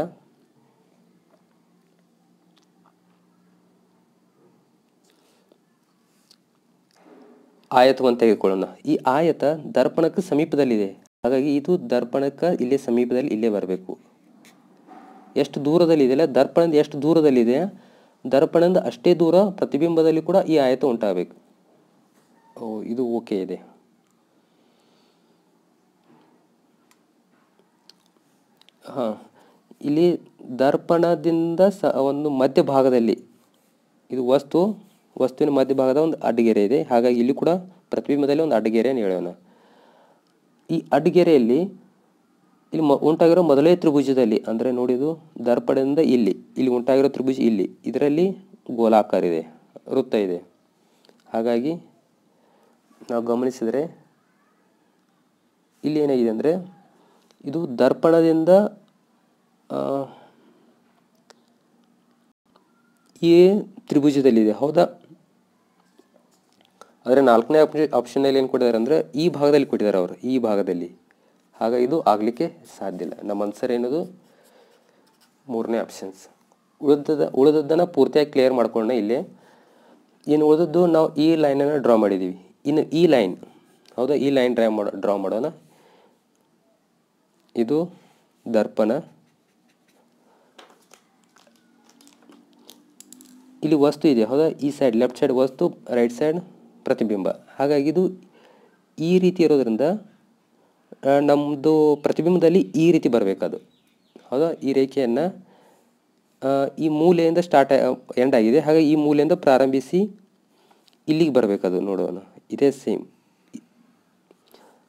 Speaker 1: ಆಯತವನ್ನು ತೆಗೆದುಕೊಳ್ಳೋಣ. ಈ ಆಯತ ದರ್ಪಣಕ್ಕೆ ಸಮೀಪದಲ್ಲಿದೆ, ಹಾಗಾಗಿ ಇದು ದರ್ಪಣಕ್ಕೆ ಇಲ್ಲೇ ಸಮೀಪದಲ್ಲಿ ಇಲ್ಲೇ ಬರಬೇಕು. ಎಷ್ಟು ದೂರದಲ್ಲಿ ಇದೆಯಲ್ಲ, ದರ್ಪಣದಿಂದ ಎಷ್ಟು ದೂರದಲ್ಲಿದೆ, ದರ್ಪಣದಿಂದ ಅಷ್ಟೇ ದೂರ ಪ್ರತಿಬಿಂಬದಲ್ಲಿ ಕೂಡ ಈ ಆಯತ ಉಂಟಾಗಬೇಕು. ಇದು ಓಕೆ ಇದೆ. ಹಾಂ, ಇಲ್ಲಿ ದರ್ಪಣದಿಂದ ಒಂದು ಮಧ್ಯಭಾಗದಲ್ಲಿ ಇದು ವಸ್ತುವಿನ ಮಧ್ಯಭಾಗದ ಒಂದು ಅಡ್ಡಗೆರೆ ಇದೆ. ಹಾಗಾಗಿ ಇಲ್ಲಿ ಕೂಡ ಪ್ರತಿಬಿಂಬದಲ್ಲಿ ಒಂದು ಅಡ್ಡಗೆರೆಯನ್ನು ಹೇಳೋಣ. ಈ ಅಡ್ಡಗೆರೆಯಲ್ಲಿ ಇಲ್ಲಿ ಉಂಟಾಗಿರೋ ಮೊದಲೇ ತ್ರಿಭುಜದಲ್ಲಿ, ಅಂದರೆ ನೋಡಿದು ದರ್ಪಣದಿಂದ ಇಲ್ಲಿ ಉಂಟಾಗಿರೋ ತ್ರಿಭುಜ ಇದರಲ್ಲಿ ಗೋಲಾಕಾರ ಇದೆ, ವೃತ್ತ ಇದೆ. ಹಾಗಾಗಿ ನಾವು ಗಮನಿಸಿದರೆ ಇಲ್ಲಿ ಏನಾಗಿದೆ ಅಂದರೆ ಇದು ದರ್ಪಣದಿಂದ ಈ ತ್ರಿಭುಜದಲ್ಲಿದೆ, ಹೌದಾ? ಆದರೆ 4ನೇ ಆಪ್ಷನಲ್ಲಿ ಏನು ಕೊಟ್ಟಿದ್ದಾರೆ ಅಂದರೆ ಈ ಭಾಗದಲ್ಲಿ ಕೊಟ್ಟಿದ್ದಾರೆ ಅವರು, ಈ ಭಾಗದಲ್ಲಿ. ಹಾಗಾಗಿ ಇದು ಆಗಲಿಕ್ಕೆ ಸಾಧ್ಯ ಇಲ್ಲ. ನಮ್ಮ ಆನ್ಸರ್ ಏನದು 3ನೇ ಆಪ್ಷನ್ಸ್. ಉಳಿದದ್ದನ್ನು ಪೂರ್ತಿಯಾಗಿ ಕ್ಲಿಯರ್ ಮಾಡ್ಕೊಳ್ಳೋಣ. ಇಲ್ಲಿ ಇನ್ನು ಉಳಿದದ್ದು ನಾವು ಈ ಲೈನನ್ನು ಡ್ರಾ ಮಾಡಿದ್ದೀವಿ. ಇನ್ನು ಈ ಲೈನ್, ಹೌದಾ, ಈ ಲೈನ್ ಡ್ರಾ ಮಾಡೋಣ. ಇದು ದರ್ಪಣ, ಇಲ್ಲಿ ವಸ್ತು ಇದೆ, ಹೌದಾ? ಈ ಸೈಡ್ ಲೆಫ್ಟ್ ಸೈಡ್ ವಸ್ತು, ರೈಟ್ ಸೈಡ್ ಪ್ರತಿಬಿಂಬ. ಹಾಗಾಗಿ ಇದು ಈ ರೀತಿ ಇರೋದ್ರಿಂದ ನಮ್ಮದು ಪ್ರತಿಬಿಂಬದಲ್ಲಿ ಈ ರೀತಿ ಬರಬೇಕದು, ಹೌದಾ? ಈ ರೇಖೆಯನ್ನು ಈ ಮೂಲೆಯಿಂದ ಎಂಡ್ ಆಗಿದೆ. ಹಾಗಾಗಿ ಈ ಮೂಲೆಯಿಂದ ಪ್ರಾರಂಭಿಸಿ ಇಲ್ಲಿಗೆ ಬರಬೇಕದು. ನೋಡೋಣ, ಇದೇ ಸೇಮ್.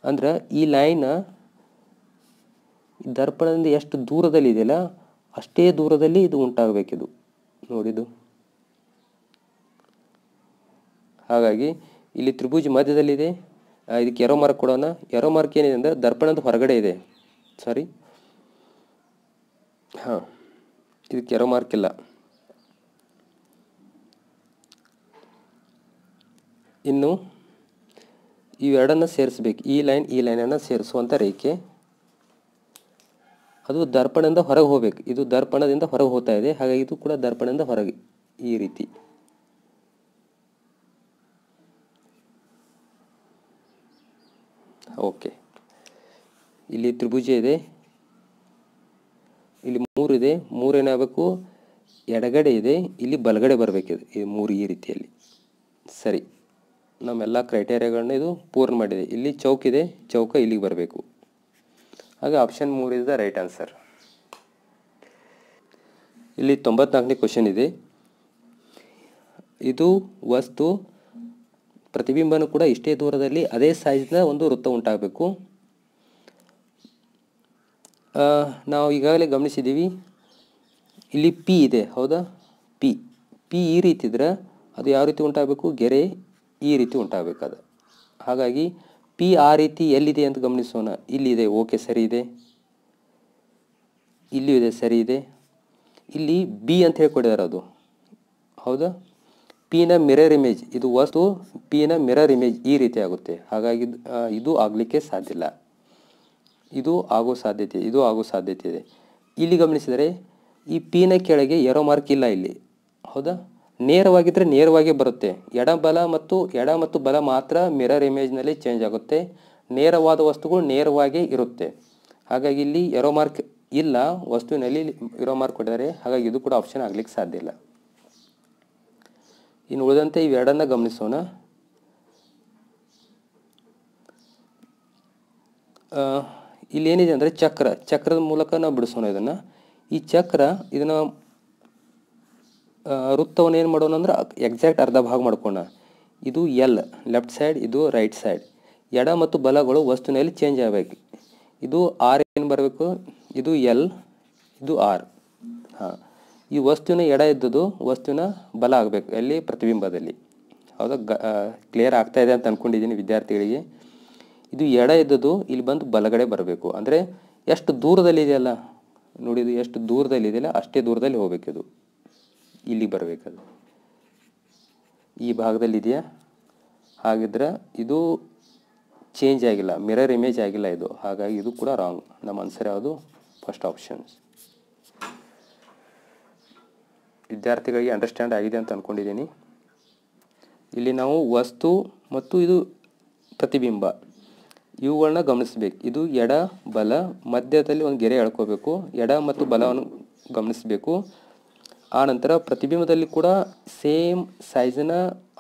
Speaker 1: ಅಂದ್ರೆ ಈ ಲೈನ್ ದರ್ಪಣದಿಂದ ಎಷ್ಟು ದೂರದಲ್ಲಿ ಇದೆಯಲ್ಲ ಅಷ್ಟೇ ದೂರದಲ್ಲಿ ಇದು ಉಂಟಾಗಬೇಕಿದು, ನೋಡಿದು. ಹಾಗಾಗಿ ಇಲ್ಲಿ ತ್ರಿಭುಜ ಮಧ್ಯದಲ್ಲಿದೆ. ಇದಕ್ಕೆ ಎರೋ ಮಾರ್ಕ್ ಕೊಡೋಣ. ಎರೋ ಮಾರ್ಕ್ ಏನಿದೆ ಅಂದರೆ ದರ್ಪಣದ ಹೊರಗಡೆ ಇದೆ, ಸಾರಿ, ಹಾಂ, ಇದಕ್ಕೆ ಎರೋ ಮಾರ್ಕ್ ಇಲ್ಲ. ಇನ್ನು ಇವೆರಡನ್ನು ಸೇರಿಸ್ಬೇಕು. ಈ ಲೈನನ್ನು ಸೇರಿಸುವಂಥ ರೇಖೆ ಅದು ದರ್ಪಣದಿಂದ ಹೊರಗೆ ಹೋಗ್ಬೇಕು. ಇದು ದರ್ಪಣದಿಂದ ಹೊರಗೆ ಹೋಗ್ತಾ ಇದೆ, ಹಾಗಾಗಿ ಇದು ಕೂಡ ದರ್ಪಣದಿಂದ ಹೊರಗೆ ಈ ರೀತಿ. ಓಕೆ, ಇಲ್ಲಿ ತ್ರಿಭುಜ ಇದೆ, ಇಲ್ಲಿ 3 ಇದೆ. 3 ಏನಾಗಬೇಕು, ಎಡಗಡೆ ಇದೆ, ಇಲ್ಲಿ ಬಲಗಡೆ ಬರಬೇಕಿದೆ. ಈ 3 ಈ ರೀತಿಯಲ್ಲಿ. ಸರಿ, ನಮ್ಮೆಲ್ಲ ಕ್ರೈಟೇರಿಯಾಗಳನ್ನ ಇದು ಪೂರ್ಣ ಮಾಡಿದೆ. ಇಲ್ಲಿ ಚೌಕ ಇದೆ, ಚೌಕ ಇಲ್ಲಿಗೆ ಬರಬೇಕು. ಹಾಗೆ option 3 is the right answer. ಇಲ್ಲಿ 94ನೇ ಕ್ವಶನ್ ಇದೆ. ಇದು ವಸ್ತು ಪ್ರತಿಬಿಂಬನೂ ಕೂಡ ಇಷ್ಟೇ ದೂರದಲ್ಲಿ ಅದೇ ಸೈಜ್ನ ಒಂದು ವೃತ್ತ ಉಂಟಾಗಬೇಕು. ನಾವು ಈಗಾಗಲೇ ಗಮನಿಸಿದ್ದೀವಿ, ಇಲ್ಲಿ ಪಿ ಇದೆ, ಹೌದಾ? ಪಿ ಈ ರೀತಿ ಇದ್ರೆ ಅದು ಯಾವ ರೀತಿ ಉಂಟಾಗಬೇಕು, ಗೆರೆ ಈ ರೀತಿ ಉಂಟಾಗಬೇಕು ಅದು. ಹಾಗಾಗಿ ಪಿ ಆ ರೀತಿ ಎಲ್ಲಿದೆ ಅಂತ ಗಮನಿಸೋಣ. ಇಲ್ಲಿದೆ, ಓಕೆ, ಸರಿ ಇದೆ. ಇಲ್ಲಿಯೂ ಇದೆ, ಸರಿ ಇದೆ. ಇಲ್ಲಿ ಬಿ ಅಂತ ಹೇಳ್ಕೊಡಿದ್ದಾರೆ, ಅದು ಹೌದಾ? ಪಿನ ಮಿರರ್ ಇಮೇಜ್, ಇದು ವಸ್ತು ಪಿನ ಮಿರರ್ ಇಮೇಜ್ ಈ ರೀತಿ ಆಗುತ್ತೆ. ಹಾಗಾಗಿ ಇದು ಆಗಲಿಕ್ಕೆ ಸಾಧ್ಯ ಇಲ್ಲ. ಇದು ಆಗೋ ಸಾಧ್ಯತೆ, ಇದು ಆಗೋ ಸಾಧ್ಯತೆ ಇದೆ. ಇಲ್ಲಿ ಗಮನಿಸಿದರೆ ಈ ಪಿನ ಕೆಳಗೆ ಎರೋ ಮಾರ್ಕ್ ಇಲ್ಲ ಇಲ್ಲಿ, ಹೌದಾ? ನೇರವಾಗಿದ್ದರೆ ನೇರವಾಗಿ ಬರುತ್ತೆ. ಎಡ ಮತ್ತು ಬಲ ಮಾತ್ರ ಮಿರರ್ ಇಮೇಜ್ನಲ್ಲಿ ಚೇಂಜ್ ಆಗುತ್ತೆ. ನೇರವಾದ ವಸ್ತುಗಳು ನೇರವಾಗಿ ಇರುತ್ತೆ. ಹಾಗಾಗಿ ಇಲ್ಲಿ ಎರೋ ಮಾರ್ಕ್ ಇಲ್ಲ, ವಸ್ತುವಿನಲ್ಲಿ ಎರೋ ಮಾರ್ಕ್ ಕೊಟ್ಟಿದ್ದಾರೆ. ಹಾಗಾಗಿ ಇದು ಕೂಡ ಆಪ್ಷನ್ ಆಗಲಿಕ್ಕೆ ಸಾಧ್ಯ ಇಲ್ಲ. ಇನ್ನು ಉಳಿದಂತೆ ಇವೆರಡನ್ನ ಗಮನಿಸೋಣ. ಇಲ್ಲಿ ಏನಿದೆ ಅಂದರೆ ಚಕ್ರದ ಮೂಲಕ ನಾವು ಬಿಡಿಸೋಣ ಇದನ್ನು. ಈ ಇದನ್ನು ವೃತ್ತವನ್ನು ಏನು ಮಾಡೋಣ ಅಂದ್ರೆ ಎಕ್ಸಾಕ್ಟ್ ಅರ್ಧ ಭಾಗ ಮಾಡ್ಕೋಣ. ಇದು ಎಲ್ ಲೆಫ್ಟ್ ಸೈಡ್, ಇದು ರೈಟ್ ಸೈಡ್. ಎಡ ಮತ್ತು ಬಲಗಳು ವಸ್ತುವಿನಲ್ಲಿ ಚೇಂಜ್ ಆಗಬೇಕು. ಇದು ಆರ್ ಏನು ಬರಬೇಕು, ಇದು ಎಲ್, ಇದು ಆರ್. ಹಾಂ, ಈ ವಸ್ತುವಿನ ಎಡ ಇದ್ದದ್ದು ವಸ್ತುವಿನ ಬಲ ಆಗಬೇಕು ಎಲ್ಲಿ, ಪ್ರತಿಬಿಂಬದಲ್ಲಿ. ಹೌದಾ? ಕ್ಲಿಯರ್ ಆಗ್ತಾ ಇದೆ ಅಂತ ಅಂದ್ಕೊಂಡಿದ್ದೀನಿ ವಿದ್ಯಾರ್ಥಿಗಳಿಗೆ. ಇದು ಎಡ ಇದ್ದದ್ದು ಇಲ್ಲಿ ಬಂದು ಬಲಗಡೆ ಬರಬೇಕು. ಅಂದರೆ ಎಷ್ಟು ದೂರದಲ್ಲಿದೆಯಲ್ಲ ನೋಡಿ, ಇದು ಎಷ್ಟು ದೂರದಲ್ಲಿದೆಯಲ್ಲ ಅಷ್ಟೇ ದೂರದಲ್ಲಿ ಹೋಗ್ಬೇಕಿದು, ಇಲ್ಲಿ ಬರಬೇಕದು. ಈ ಭಾಗದಲ್ಲಿದೆಯಾ? ಹಾಗಿದ್ರೆ ಇದು ಚೇಂಜ್ ಆಗಿಲ್ಲ, ಮಿರರ್ ಇಮೇಜ್ ಆಗಿಲ್ಲ ಇದು. ಹಾಗಾಗಿ ಇದು ಕೂಡ ರಾಂಗ್. ನಮ್ಮ ಆನ್ಸರ್ ಯಾವುದು? First options. ವಿದ್ಯಾರ್ಥಿಗಳಿಗೆ ಅಂಡರ್ಸ್ಟ್ಯಾಂಡ್ ಆಗಿದೆ ಅಂತ ಅಂದ್ಕೊಂಡಿದ್ದೀನಿ. ಇಲ್ಲಿ ನಾವು ವಸ್ತು ಮತ್ತು ಇದು ಪ್ರತಿಬಿಂಬ ಇವುಗಳನ್ನ ಗಮನಿಸಬೇಕು. ಇದು ಎಡ ಬಲ, ಮಧ್ಯದಲ್ಲಿ ಒಂದು ಗೆರೆ ಎಳ್ಕೋಬೇಕು. ಎಡ ಮತ್ತು ಬಲವನ್ನು ಗಮನಿಸಬೇಕು. ಆ ನಂತರ ಪ್ರತಿಬಿಂಬದಲ್ಲಿ ಕೂಡ ಸೇಮ್ ಸೈಜಿನ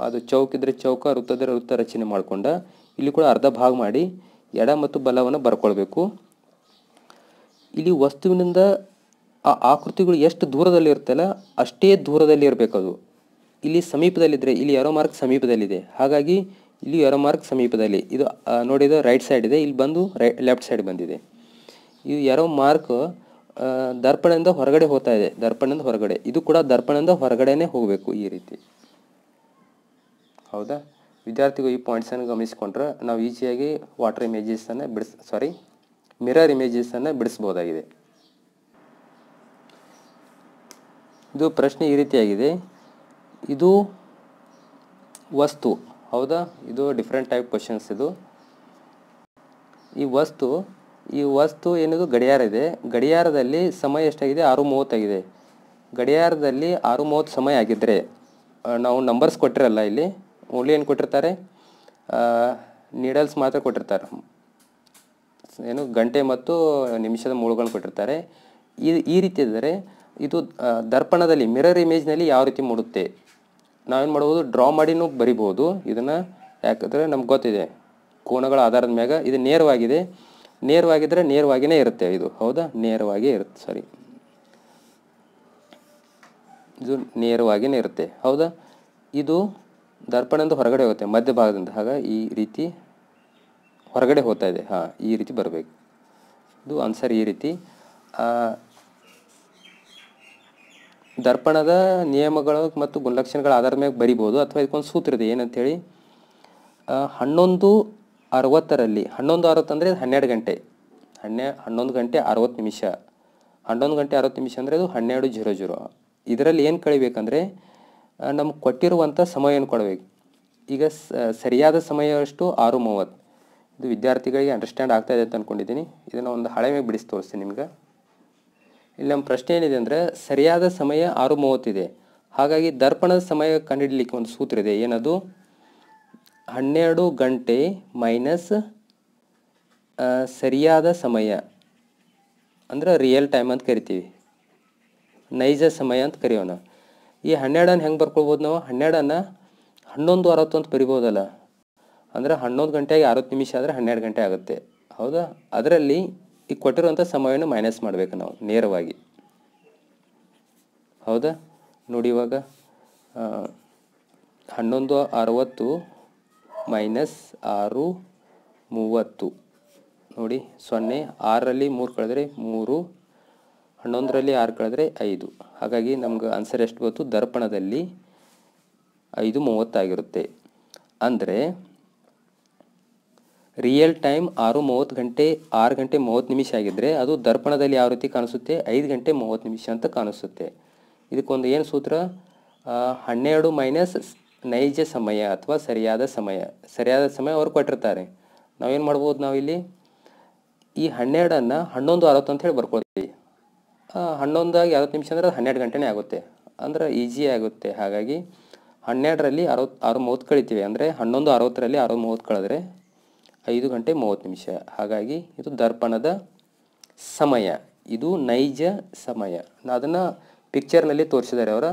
Speaker 1: ಅದು ಚೌಕಿದ್ರೆ ಚೌಕ, ವೃತ್ತದರೆ ವೃತ್ತ ರಚನೆ ಮಾಡಿಕೊಂಡ ಇಲ್ಲಿ ಕೂಡ ಅರ್ಧ ಭಾಗ ಮಾಡಿ ಎಡ ಮತ್ತು ಬಲವನ್ನು ಬರ್ಕೊಳ್ಬೇಕು. ಇಲ್ಲಿ ವಸ್ತುವಿನಿಂದ ಆ ಆಕೃತಿಗಳು ಎಷ್ಟು ದೂರದಲ್ಲಿ ಇರುತ್ತಲ್ಲ ಅಷ್ಟೇ ದೂರದಲ್ಲಿ ಇರಬೇಕು. ಅದು ಇಲ್ಲಿ ಸಮೀಪದಲ್ಲಿದ್ದರೆ ಇಲ್ಲಿ ಏರೋ ಮಾರ್ಕ್ ಸಮೀಪದಲ್ಲಿದೆ, ಹಾಗಾಗಿ ಇಲ್ಲಿ ಏರೋ ಮಾರ್ಕ್ ಸಮೀಪದಲ್ಲಿ. ಇದು ನೋಡಿದ ರೈಟ್ ಸೈಡ್ ಇದೆ, ಇಲ್ಲಿ ಬಂದು ಲೆಫ್ಟ್ ಸೈಡ್ ಬಂದಿದೆ. ಈ ಏರೋ ಮಾರ್ಕ್ ದರ್ಪಣದಿಂದ ಹೊರಗಡೆ ಹೋಗ್ತಾ ಇದೆ, ದರ್ಪಣದಿಂದ ಹೊರಗಡೆ. ಇದು ಕೂಡ ದರ್ಪಣದಿಂದ ಹೊರಗಡೆನೇ ಹೋಗಬೇಕು ಈ ರೀತಿ. ಹೌದಾ? ವಿದ್ಯಾರ್ಥಿಗಳು ಈ ಪಾಯಿಂಟ್ಸನ್ನು ಗಮನಿಸಿಕೊಂಡ್ರೆ ನಾವು ಈಸಿಯಾಗಿ ವಾಟರ್ ಇಮೇಜಸನ್ನು ಮಿರರ್ ಇಮೇಜಸನ್ನು ಬಿಡಿಸ್ಬೋದಾಗಿದೆ. ಇದು ಪ್ರಶ್ನೆ ಈ ರೀತಿಯಾಗಿದೆ. ಇದು ವಸ್ತು, ಹೌದಾ? ಇದು ಡಿಫ್ರೆಂಟ್ ಟೈಪ್ ಕ್ವಶನ್ಸ್. ಇದು ಈ ವಸ್ತು ಏನಿದು ಗಡಿಯಾರ ಇದೆ. ಗಡಿಯಾರದಲ್ಲಿ ಸಮಯ ಎಷ್ಟಾಗಿದೆ? 6:30 ಆಗಿದೆ. ಗಡಿಯಾರದಲ್ಲಿ 6:30 ಸಮಯ ಆಗಿದ್ದರೆ ನಾವು ನಂಬರ್ಸ್ ಕೊಟ್ಟಿರಲ್ಲ, ಇಲ್ಲಿ ಓನ್ಲಿ ಏನು ಕೊಟ್ಟಿರ್ತಾರೆ? ನೀಡಲ್ಸ್ ಮಾತ್ರ ಕೊಟ್ಟಿರ್ತಾರೆ, ಏನು ಗಂಟೆ ಮತ್ತು ನಿಮಿಷದ ಮುಳುಗಳನ್ನು ಕೊಟ್ಟಿರ್ತಾರೆ. ಈ ರೀತಿ ಇದ್ದರೆ ಇದು ದರ್ಪಣದಲ್ಲಿ ಮಿರರ್ ಇಮೇಜ್ನಲ್ಲಿ ಯಾವ ರೀತಿ ಮೂಡುತ್ತೆ? ನಾವೇನು ಮಾಡ್ಬೋದು? ಡ್ರಾ ಮಾಡಿನೂ ಬರಿಬೋದು ಇದನ್ನು. ಯಾಕಂದರೆ ನಮ್ಗೆ ಗೊತ್ತಿದೆ ಕೋನಗಳ ಆಧಾರದ ಮ್ಯಾಗ ಇದು ನೇರವಾಗಿದ್ದರೆ ನೇರವಾಗಿಯೇ ಇರುತ್ತೆ ಇದು. ಹೌದಾ? ನೇರವಾಗಿಯೇ ಇರುತ್ತೆ. ಇದು ನೇರವಾಗಿಯೇ ಇರುತ್ತೆ. ಹೌದಾ? ಇದು ದರ್ಪಣದಿಂದ ಹೊರಗಡೆ ಹೋಗುತ್ತೆ ಮಧ್ಯಭಾಗದಿಂದ, ಈ ರೀತಿ ಹೊರಗಡೆ ಹೋಗ್ತಾ ಇದೆ. ಈ ರೀತಿ ಬರಬೇಕು. ಇದು ಆನ್ಸರ್ ಈ ರೀತಿ. ದರ್ಪಣದ ನಿಯಮಗಳು ಮತ್ತು ಗುಣಲಕ್ಷಣಗಳ ಆಧಾರದ ಮೇಲೆ ಬರಿಬೋದು, ಅಥವಾ ಇದಕ್ಕೊಂದು ಸೂತ್ರ ಇದೆ. ಏನಂತೇಳಿ 11:60 11:60 ಅಂದರೆ 12 ಗಂಟೆ, 11 ಗಂಟೆ 60 ನಿಮಿಷ. 11 ಗಂಟೆ 60 ನಿಮಿಷ ಅಂದರೆ ಅದು 12:00. ಇದರಲ್ಲಿ ಏನು ಕಳಿಬೇಕಂದ್ರೆ ನಮ್ಗೆ ಕೊಟ್ಟಿರುವಂಥ ಸಮಯವನ್ನು ಕೊಡಬೇಕು. ಈಗ ಸರಿಯಾದ ಸಮಯ ಎಷ್ಟು? 6:30. ಇದು ವಿದ್ಯಾರ್ಥಿಗಳಿಗೆ ಅಂಡರ್ಸ್ಟ್ಯಾಂಡ್ ಆಗ್ತಾ ಇದೆ ಅಂತ ಅಂದ್ಕೊಂಡಿದ್ದೀನಿ. ಇದನ್ನು ಒಂದು ಹಳೆ ಮೇಲೆ ಬಿಡಿಸಿ ತೋರಿಸ್ತೀನಿ ನಿಮ್ಗೆ. ಇಲ್ಲಿ ನಮ್ಮ ಪ್ರಶ್ನೆ ಏನಿದೆ ಅಂದರೆ ಸರಿಯಾದ ಸಮಯ 6:30 ಇದೆ, ಹಾಗಾಗಿ ದರ್ಪಣದ ಸಮಯ ಕಂಡುಹಿಡಲಿಕ್ಕೆ ಒಂದು ಸೂತ್ರ ಇದೆ. ಏನದು? 12 ಗಂಟೆ ಮೈನಸ್ ಸರಿಯಾದ ಸಮಯ ಅಂದರೆ ರಿಯಲ್ ಟೈಮ್ ಅಂತ ಕರಿತೀವಿ, ನೈಜ ಸಮಯ ಅಂತ ಕರೆಯೋಣ. ಈ 12 ಹೆಂಗೆ ಬರ್ಕೊಳ್ಬೋದು ನಾವು? 12 11:60 ಅಂತ ಬರಿಬೋದಲ್ಲ. ಅಂದರೆ 11 ಗಂಟೆಗೆ 60 ನಿಮಿಷ ಆದರೆ 12 ಗಂಟೆ ಆಗುತ್ತೆ. ಹೌದಾ? ಅದರಲ್ಲಿ ಈಗ ಕೊಟ್ಟಿರುವಂಥ ಸಮಯವನ್ನು ಮೈನಸ್ ಮಾಡಬೇಕು ನಾವು ನೇರವಾಗಿ. ಹೌದಾ? ನೋಡಿ, ಇವಾಗ 11:60 ಮೈನಸ್ 6:30 ನೋಡಿ. 0 6ರಲ್ಲಿ 3 ಕಳೆದ್ರೆ 3, 11ರಲ್ಲಿ 6 ಕಳೆದ್ರೆ 5. ಹಾಗಾಗಿ ನಮ್ಗೆ ಆನ್ಸರ್ ಎಷ್ಟು ಬಂತು? ದರ್ಪಣದಲ್ಲಿ 5:30 ಆಗಿರುತ್ತೆ. ಅಂದರೆ ರಿಯಲ್ ಟೈಮ್ 6:30 ಗಂಟೆ 6 ಗಂಟೆ 30 ನಿಮಿಷ ಆಗಿದ್ದರೆ ಅದು ದರ್ಪಣದಲ್ಲಿ ಯಾವ ರೀತಿ ಕಾಣಿಸುತ್ತೆ? 5 ಗಂಟೆ 30 ನಿಮಿಷ ಅಂತ ಕಾಣಿಸುತ್ತೆ. ಇದಕ್ಕೊಂದು ಏನು ಸೂತ್ರ? 12 ಮೈನಸ್ ನೈಜ ಸಮಯ ಅಥವಾ ಸರಿಯಾದ ಸಮಯ. ಸರಿಯಾದ ಸಮಯ ಅವ್ರು ಕೊಟ್ಟಿರ್ತಾರೆ. ನಾವೇನು ಮಾಡ್ಬೋದು? ನಾವಿಲ್ಲಿ ಈ 12ಅನ್ನು 11:60 ಅಂತ ಹೇಳಿ ಬರ್ಕೊಳ್ತೀವಿ. 11:60 ನಿಮಿಷ ಅಂದರೆ ಅದು 12 ಗಂಟೆನೇ ಆಗುತ್ತೆ, ಅಂದ್ರೆ ಈಸಿ ಆಗುತ್ತೆ. ಹಾಗಾಗಿ 12ರಲ್ಲಿ 6:30 ಕಳಿತೀವಿ, ಅಂದರೆ 11:60ರಲ್ಲಿ 6:30 ಕಳೆದ್ರೆ 5 ಗಂಟೆ 30 ನಿಮಿಷ. ಹಾಗಾಗಿ ಇದು ದರ್ಪಣದ ಸಮಯ, ಇದು ನೈಜ ಸಮಯ. ಅದನ್ನು ಪಿಕ್ಚರ್ನಲ್ಲಿ ತೋರಿಸಿದ್ದಾರೆ ಅವರ,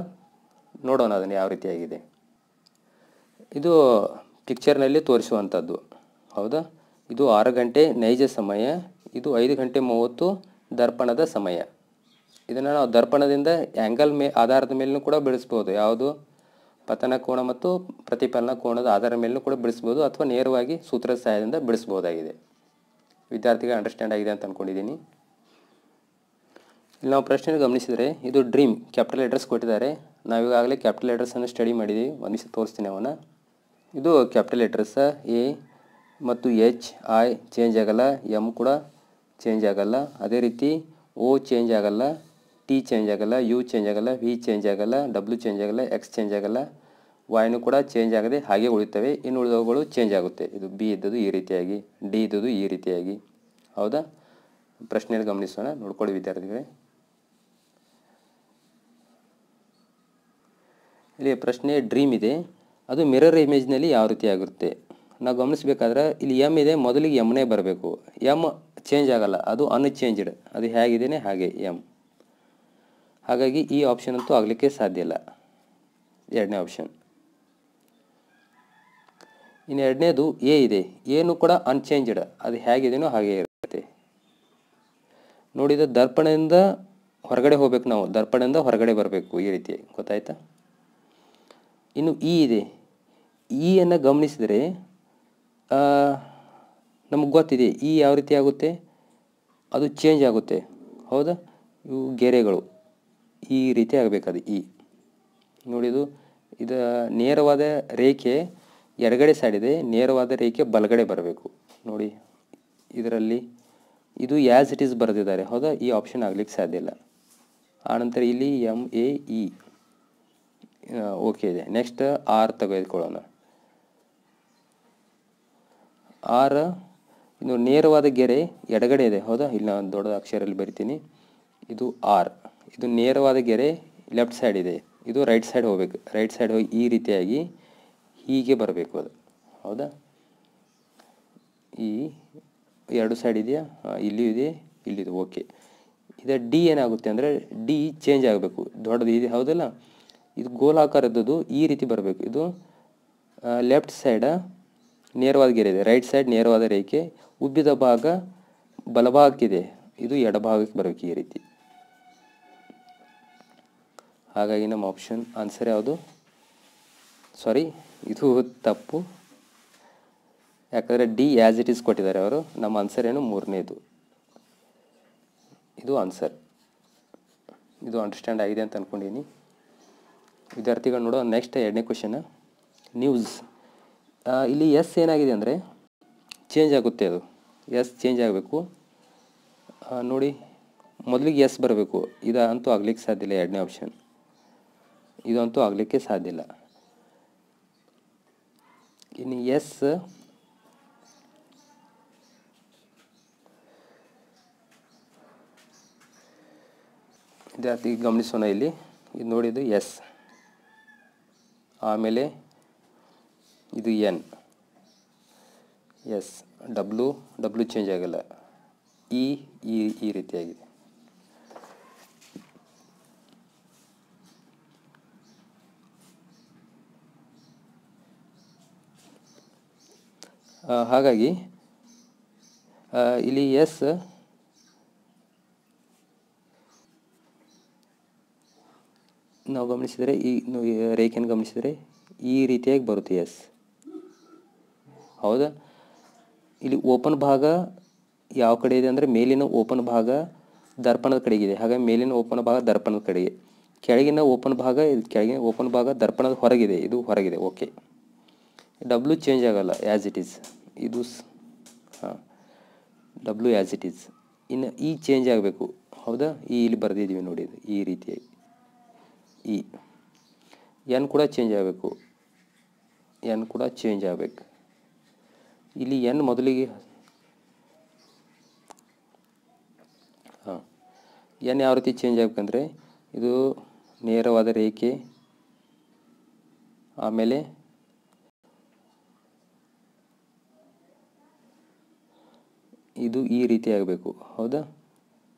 Speaker 1: ನೋಡೋಣ ಅದನ್ನು ಯಾವ ರೀತಿಯಾಗಿದೆ. ಇದು ಪಿಕ್ಚರ್ನಲ್ಲಿ ತೋರಿಸುವಂಥದ್ದು. ಹೌದಾ? ಇದು 6 ಗಂಟೆ ನೈಜ ಸಮಯ, ಇದು 5 ಗಂಟೆ 30 ದರ್ಪಣದ ಸಮಯ. ಇದನ್ನು ನಾವು ದರ್ಪಣದಿಂದ ಆ್ಯಂಗಲ್ ಆಧಾರದ ಮೇಲೂ ಕೂಡ ಬಿಡಿಸ್ಬೋದು. ಯಾವುದು? ಪತನ ಕೋನ ಮತ್ತು ಪ್ರತಿಫಲನ ಕೋನದ ಆಧಾರದ ಮೇಲೂ ಕೂಡ ಬಿಡಿಸ್ಬೋದು, ಅಥವಾ ನೇರವಾಗಿ ಸೂತ್ರದ ಸಹಾಯದಿಂದ ಬಿಡಿಸ್ಬೋದಾಗಿದೆ. ವಿದ್ಯಾರ್ಥಿಗೆ ಅಂಡರ್ಸ್ಟ್ಯಾಂಡ್ ಆಗಿದೆ ಅಂತ ಅಂದ್ಕೊಂಡಿದ್ದೀನಿ. ಇಲ್ಲಿ ನಾವು ಪ್ರಶ್ನೆ ಗಮನಿಸಿದರೆ ಇದು ಡ್ರೀಮ್ ಕ್ಯಾಪಿಟಲ್ ಲೆಟರ್ಸ್ ಕೊಟ್ಟಿದ್ದಾರೆ. ನಾವೀಗಾಗಲೇ ಕ್ಯಾಪಿಟಲ್ ಲೆಟರ್ಸನ್ನು ಸ್ಟಡಿ ಮಾಡಿದ್ದೀವಿ, ಒಂದು ನಿಮಿಷ ತೋರಿಸ್ತೀನಿ ಅವನ್ನ. ಇದು ಕ್ಯಾಪಿಟಲ್ ಲೆಟರ್ಸ ಎ ಮತ್ತು ಎಚ್ ಐ ಚೇಂಜ್ ಆಗಲ್ಲ, ಎಮ್ ಕೂಡ ಚೇಂಜ್ ಆಗಲ್ಲ. ಅದೇ ರೀತಿ ಓ ಚೇಂಜ್ ಆಗಲ್ಲ, ಟಿ ಚೇಂಜ್ ಆಗಲ್ಲ, ಯು ಚೇಂಜ್ ಆಗಲ್ಲ, ವಿ ಚೇಂಜ್ ಆಗಲ್ಲ, ಡಬ್ಲ್ಯೂ ಚೇಂಜ್ ಆಗಲ್ಲ, ಎಕ್ಸ್ ಚೇಂಜ್ ಆಗಲ್ಲ, ವಾಯ್ನು ಕೂಡ ಚೇಂಜ್ ಆಗದೆ ಹಾಗೆ ಉಳಿತವೆ. ಇನ್ನು ಉಳಿದವುಗಳು ಚೇಂಜ್ ಆಗುತ್ತೆ. ಇದು ಬಿ ಇದ್ದದ್ದು ಈ ರೀತಿಯಾಗಿ, ಡಿ ಇದ್ದದ್ದು ಈ ರೀತಿಯಾಗಿ. ಹೌದಾ? ಪ್ರಶ್ನೆಯಲ್ಲಿ ಗಮನಿಸೋಣ, ನೋಡ್ಕೊಳ್ಳಿ ವಿದ್ಯಾರ್ಥಿಗಳೇ. ಇಲ್ಲಿ ಪ್ರಶ್ನೆ ಡ್ರೀಮ್ ಇದೆ, ಅದು ಮಿರರ್ ಇಮೇಜ್ನಲ್ಲಿ ಯಾವ ರೀತಿ ಆಗಿರುತ್ತೆ ನಾವು ಗಮನಿಸಬೇಕಾದ್ರೆ ಇಲ್ಲಿ ಎಮ್ ಇದೆ, ಮೊದಲಿಗೆ ಎಮ್ನೇ ಬರಬೇಕು. ಎಮ್ ಚೇಂಜ್ ಆಗಲ್ಲ, ಅದು ಅನ್ಚೇಂಜ್ಡ್, ಅದು ಹೇಗಿದ್ದೇನೆ ಹಾಗೆ ಎಮ್. ಹಾಗಾಗಿ ಈ ಆಪ್ಷನ್ ಅಂತೂ ಆಗಲಿಕ್ಕೆ ಸಾಧ್ಯ ಇಲ್ಲ, ಎರಡನೇ ಆಪ್ಷನ್. ಇನ್ನು ಎರಡನೇದು ಎ ಇದೆ, ಏನು ಕೂಡ ಅನ್ಚೇಂಜ್ಡ್, ಅದು ಹೇಗಿದೆಯೋ ಹಾಗೆ ಇರುತ್ತೆ. ನೋಡಿದ ದರ್ಪಣದಿಂದ ಹೊರಗಡೆ ಹೋಗ್ಬೇಕು, ನಾವು ದರ್ಪಣದಿಂದ ಹೊರಗಡೆ ಬರಬೇಕು, ಈ ರೀತಿ ಗೊತ್ತಾಯ್ತಾ. ಇನ್ನು ಇ ಇದೆ, ಇಯನ್ನು ಗಮನಿಸಿದರೆ ನಮಗೆ ಗೊತ್ತಿದೆ ಈ ಯಾವ ರೀತಿ ಆಗುತ್ತೆ, ಅದು ಚೇಂಜ್ ಆಗುತ್ತೆ, ಹೌದಾ. ಇವು ಗೆರೆಗಳು ಈ ರೀತಿ ಆಗಬೇಕದು ಇ. ನೋಡಿದು ಇದು ನೇರವಾದ ರೇಖೆ ಎಡಗಡೆ ಸೈಡ್ ಇದೆ, ನೇರವಾದ ರೇಖೆ ಬಲಗಡೆ ಬರಬೇಕು. ನೋಡಿ ಇದರಲ್ಲಿ ಇದು ಆ್ಯಸ್ ಇಟ್ ಈಸ್ ಬರೆದಿದ್ದಾರೆ, ಹೌದಾ. ಈ ಆಪ್ಷನ್ ಆಗಲಿಕ್ಕೆ ಸಾಧ್ಯ ಇಲ್ಲ. ಆನಂತರ ಇಲ್ಲಿ MAE ಓಕೆ ಇದೆ. ನೆಕ್ಸ್ಟ್ ಆರ್ ತೆಗೆದುಕೊಳ್ಳೋಣ. ಆರ್ ಇನ್ನು ನೇರವಾದ ಗೆರೆ ಎಡಗಡೆ ಇದೆ, ಹೌದಾ. ಇಲ್ಲಿ ನಾನು ದೊಡ್ಡ ಅಕ್ಷರಲ್ಲಿ ಬರಿತೀನಿ. ಇದು ಆರ್, ಇದು ನೇರವಾದ ಗೆರೆ ಲೆಫ್ಟ್ ಸೈಡ್ ಇದೆ, ಇದು ರೈಟ್ ಸೈಡ್ ಹೋಗ್ಬೇಕು. ರೈಟ್ ಸೈಡ್ ಹೋಗಿ ಈ ರೀತಿಯಾಗಿ ಹೀಗೆ ಬರಬೇಕು ಅದು, ಹೌದಾ. ಈ ಎರಡು ಸೈಡ್ ಇದೆಯಾ, ಇಲ್ಲಿಯೂ ಇದೆ, ಇಲ್ಲಿದೆ, ಓಕೆ. ಇದು ಡಿ ಏನಾಗುತ್ತೆ ಅಂದರೆ ಡಿ ಚೇಂಜ್ ಆಗಬೇಕು, ದೊಡ್ಡದು ಇದೆ, ಹೌದಲ್ಲ. ಇದು ಗೋಲಾಕಾರ ಇದ್ದದ್ದು ಈ ರೀತಿ ಬರಬೇಕು. ಇದು ಲೆಫ್ಟ್ ಸೈಡ ನೇರವಾದ ಗೆರೆ ಇದೆ, ರೈಟ್ ಸೈಡ್ ನೇರವಾದ ರೇಖೆ, ಉಬ್ಬಿದ ಭಾಗ ಬಲಭಾಗಕ್ಕಿದೆ, ಇದು ಎಡಭಾಗಕ್ಕೆ ಬರಬೇಕು ಈ ರೀತಿ. ಹಾಗಾಗಿ ನಮ್ಮ ಆಪ್ಷನ್ ಆನ್ಸರ್ ಯಾವುದು, ಸಾರಿ ಇದು ತಪ್ಪು, ಯಾಕಂದರೆ ಡಿ ಆ್ಯಸ್ ಇಟ್ ಈಸ್ ಕೊಟ್ಟಿದ್ದಾರೆ ಅವರು. ನಮ್ಮ ಆನ್ಸರ್ ಏನು, ಮೂರನೇದು, ಇದು ಆನ್ಸರ್. ಇದು ಅಂಡರ್ಸ್ಟ್ಯಾಂಡ್ ಆಗಿದೆ ಅಂತ ಅಂದ್ಕೊಂಡಿದ್ದೀನಿ ವಿದ್ಯಾರ್ಥಿಗಳು. ನೋಡೋ ನೆಕ್ಸ್ಟ್ ಎರಡನೇ ಕ್ವೆಶನ್, ನ್ಯೂಸ್. ಇಲ್ಲಿ ಎಸ್ ಏನಾಗಿದೆ ಅಂದರೆ ಚೇಂಜ್ ಆಗುತ್ತೆ, ಅದು ಎಸ್ ಚೇಂಜ್ ಆಗಬೇಕು. ನೋಡಿ ಮೊದಲಿಗೆ ಎಸ್ ಬರಬೇಕು, ಇದಂತೂ ಆಗಲಿಕ್ಕೆ ಸಾಧ್ಯ ಇಲ್ಲ. ಎರಡನೇ ಆಪ್ಷನ್ ಇದಂತೂ ಆಗಲಿಕ್ಕೆ ಸಾಧ್ಯ ಇಲ್ಲ. ಇನ್ನು ಎಸ್ ವಿದ್ಯಾರ್ಥಿ ಗಮನಿಸೋಣ. ಇಲ್ಲಿ ಇದು ನೋಡಿದ್ದು ಎಸ್, ಆಮೇಲೆ ಇದು ಎನ್, ಎಸ್, ಡಬ್ಲ್ಯೂ ಚೇಂಜ್ ಆಗಲ್ಲ, ಈ ರೀತಿಯಾಗಿದೆ. ಹಾಗಾಗಿ ಇಲ್ಲಿ ಎಸ್ ನಾವು ಗಮನಿಸಿದರೆ, ಈ ರೇಖೆಯನ್ನು ಗಮನಿಸಿದರೆ ಈ ರೀತಿಯಾಗಿ ಬರುತ್ತೆ ಎಸ್, ಹೌದಾ. ಇಲ್ಲಿ ಓಪನ್ ಭಾಗ ಯಾವ ಕಡೆ ಇದೆ ಅಂದರೆ ಮೇಲಿನ ಓಪನ್ ಭಾಗ ದರ್ಪಣದ ಕಡೆಗಿದೆ, ಹಾಗಾಗಿ ಮೇಲಿನ ಓಪನ್ ಭಾಗ ದರ್ಪಣದ ಕಡೆಗೆ, ಕೆಳಗಿನ ಓಪನ್ ಭಾಗ ಕೆಳಗಿನ ಓಪನ್ ಭಾಗ ದರ್ಪಣದ ಹೊರಗಿದೆ, ಇದು ಹೊರಗಿದೆ, ಓಕೆ. ಡಬ್ಲ್ಯೂ ಚೇಂಜ್ ಆಗಲ್ಲ, ಆ್ಯಸ್ ಇಟ್ ಈಸ್, ಇದು ಹಾಂ ಡಬ್ಲ್ಯೂ ಆ್ಯಸ್ ಇಟ್ ಈಸ್. ಇನ್ನು ಈ ಚೇಂಜ್ ಆಗಬೇಕು, ಹೌದಾ. ಇಲ್ಲಿ ಬರೆದಿದ್ದೀವಿ ನೋಡಿ, ಇದು ಈ ರೀತಿಯಾಗಿ ಈ ಎನ್ ಕೂಡ ಚೇಂಜ್ ಆಗಬೇಕು, ಎನ್ ಕೂಡ ಚೇಂಜ್ ಆಗಬೇಕು. ಇಲ್ಲಿ ಎನ್ ಮೊದಲಿಗೆ ಎನ್ ಯಾವ ರೀತಿ ಚೇಂಜ್ ಆಗಬೇಕಂದ್ರೆ ಇದು ನೇರವಾದ ರೇಖೆ, ಆಮೇಲೆ ಇದು ಈ ರೀತಿ ಆಗಬೇಕು, ಹೌದಾ.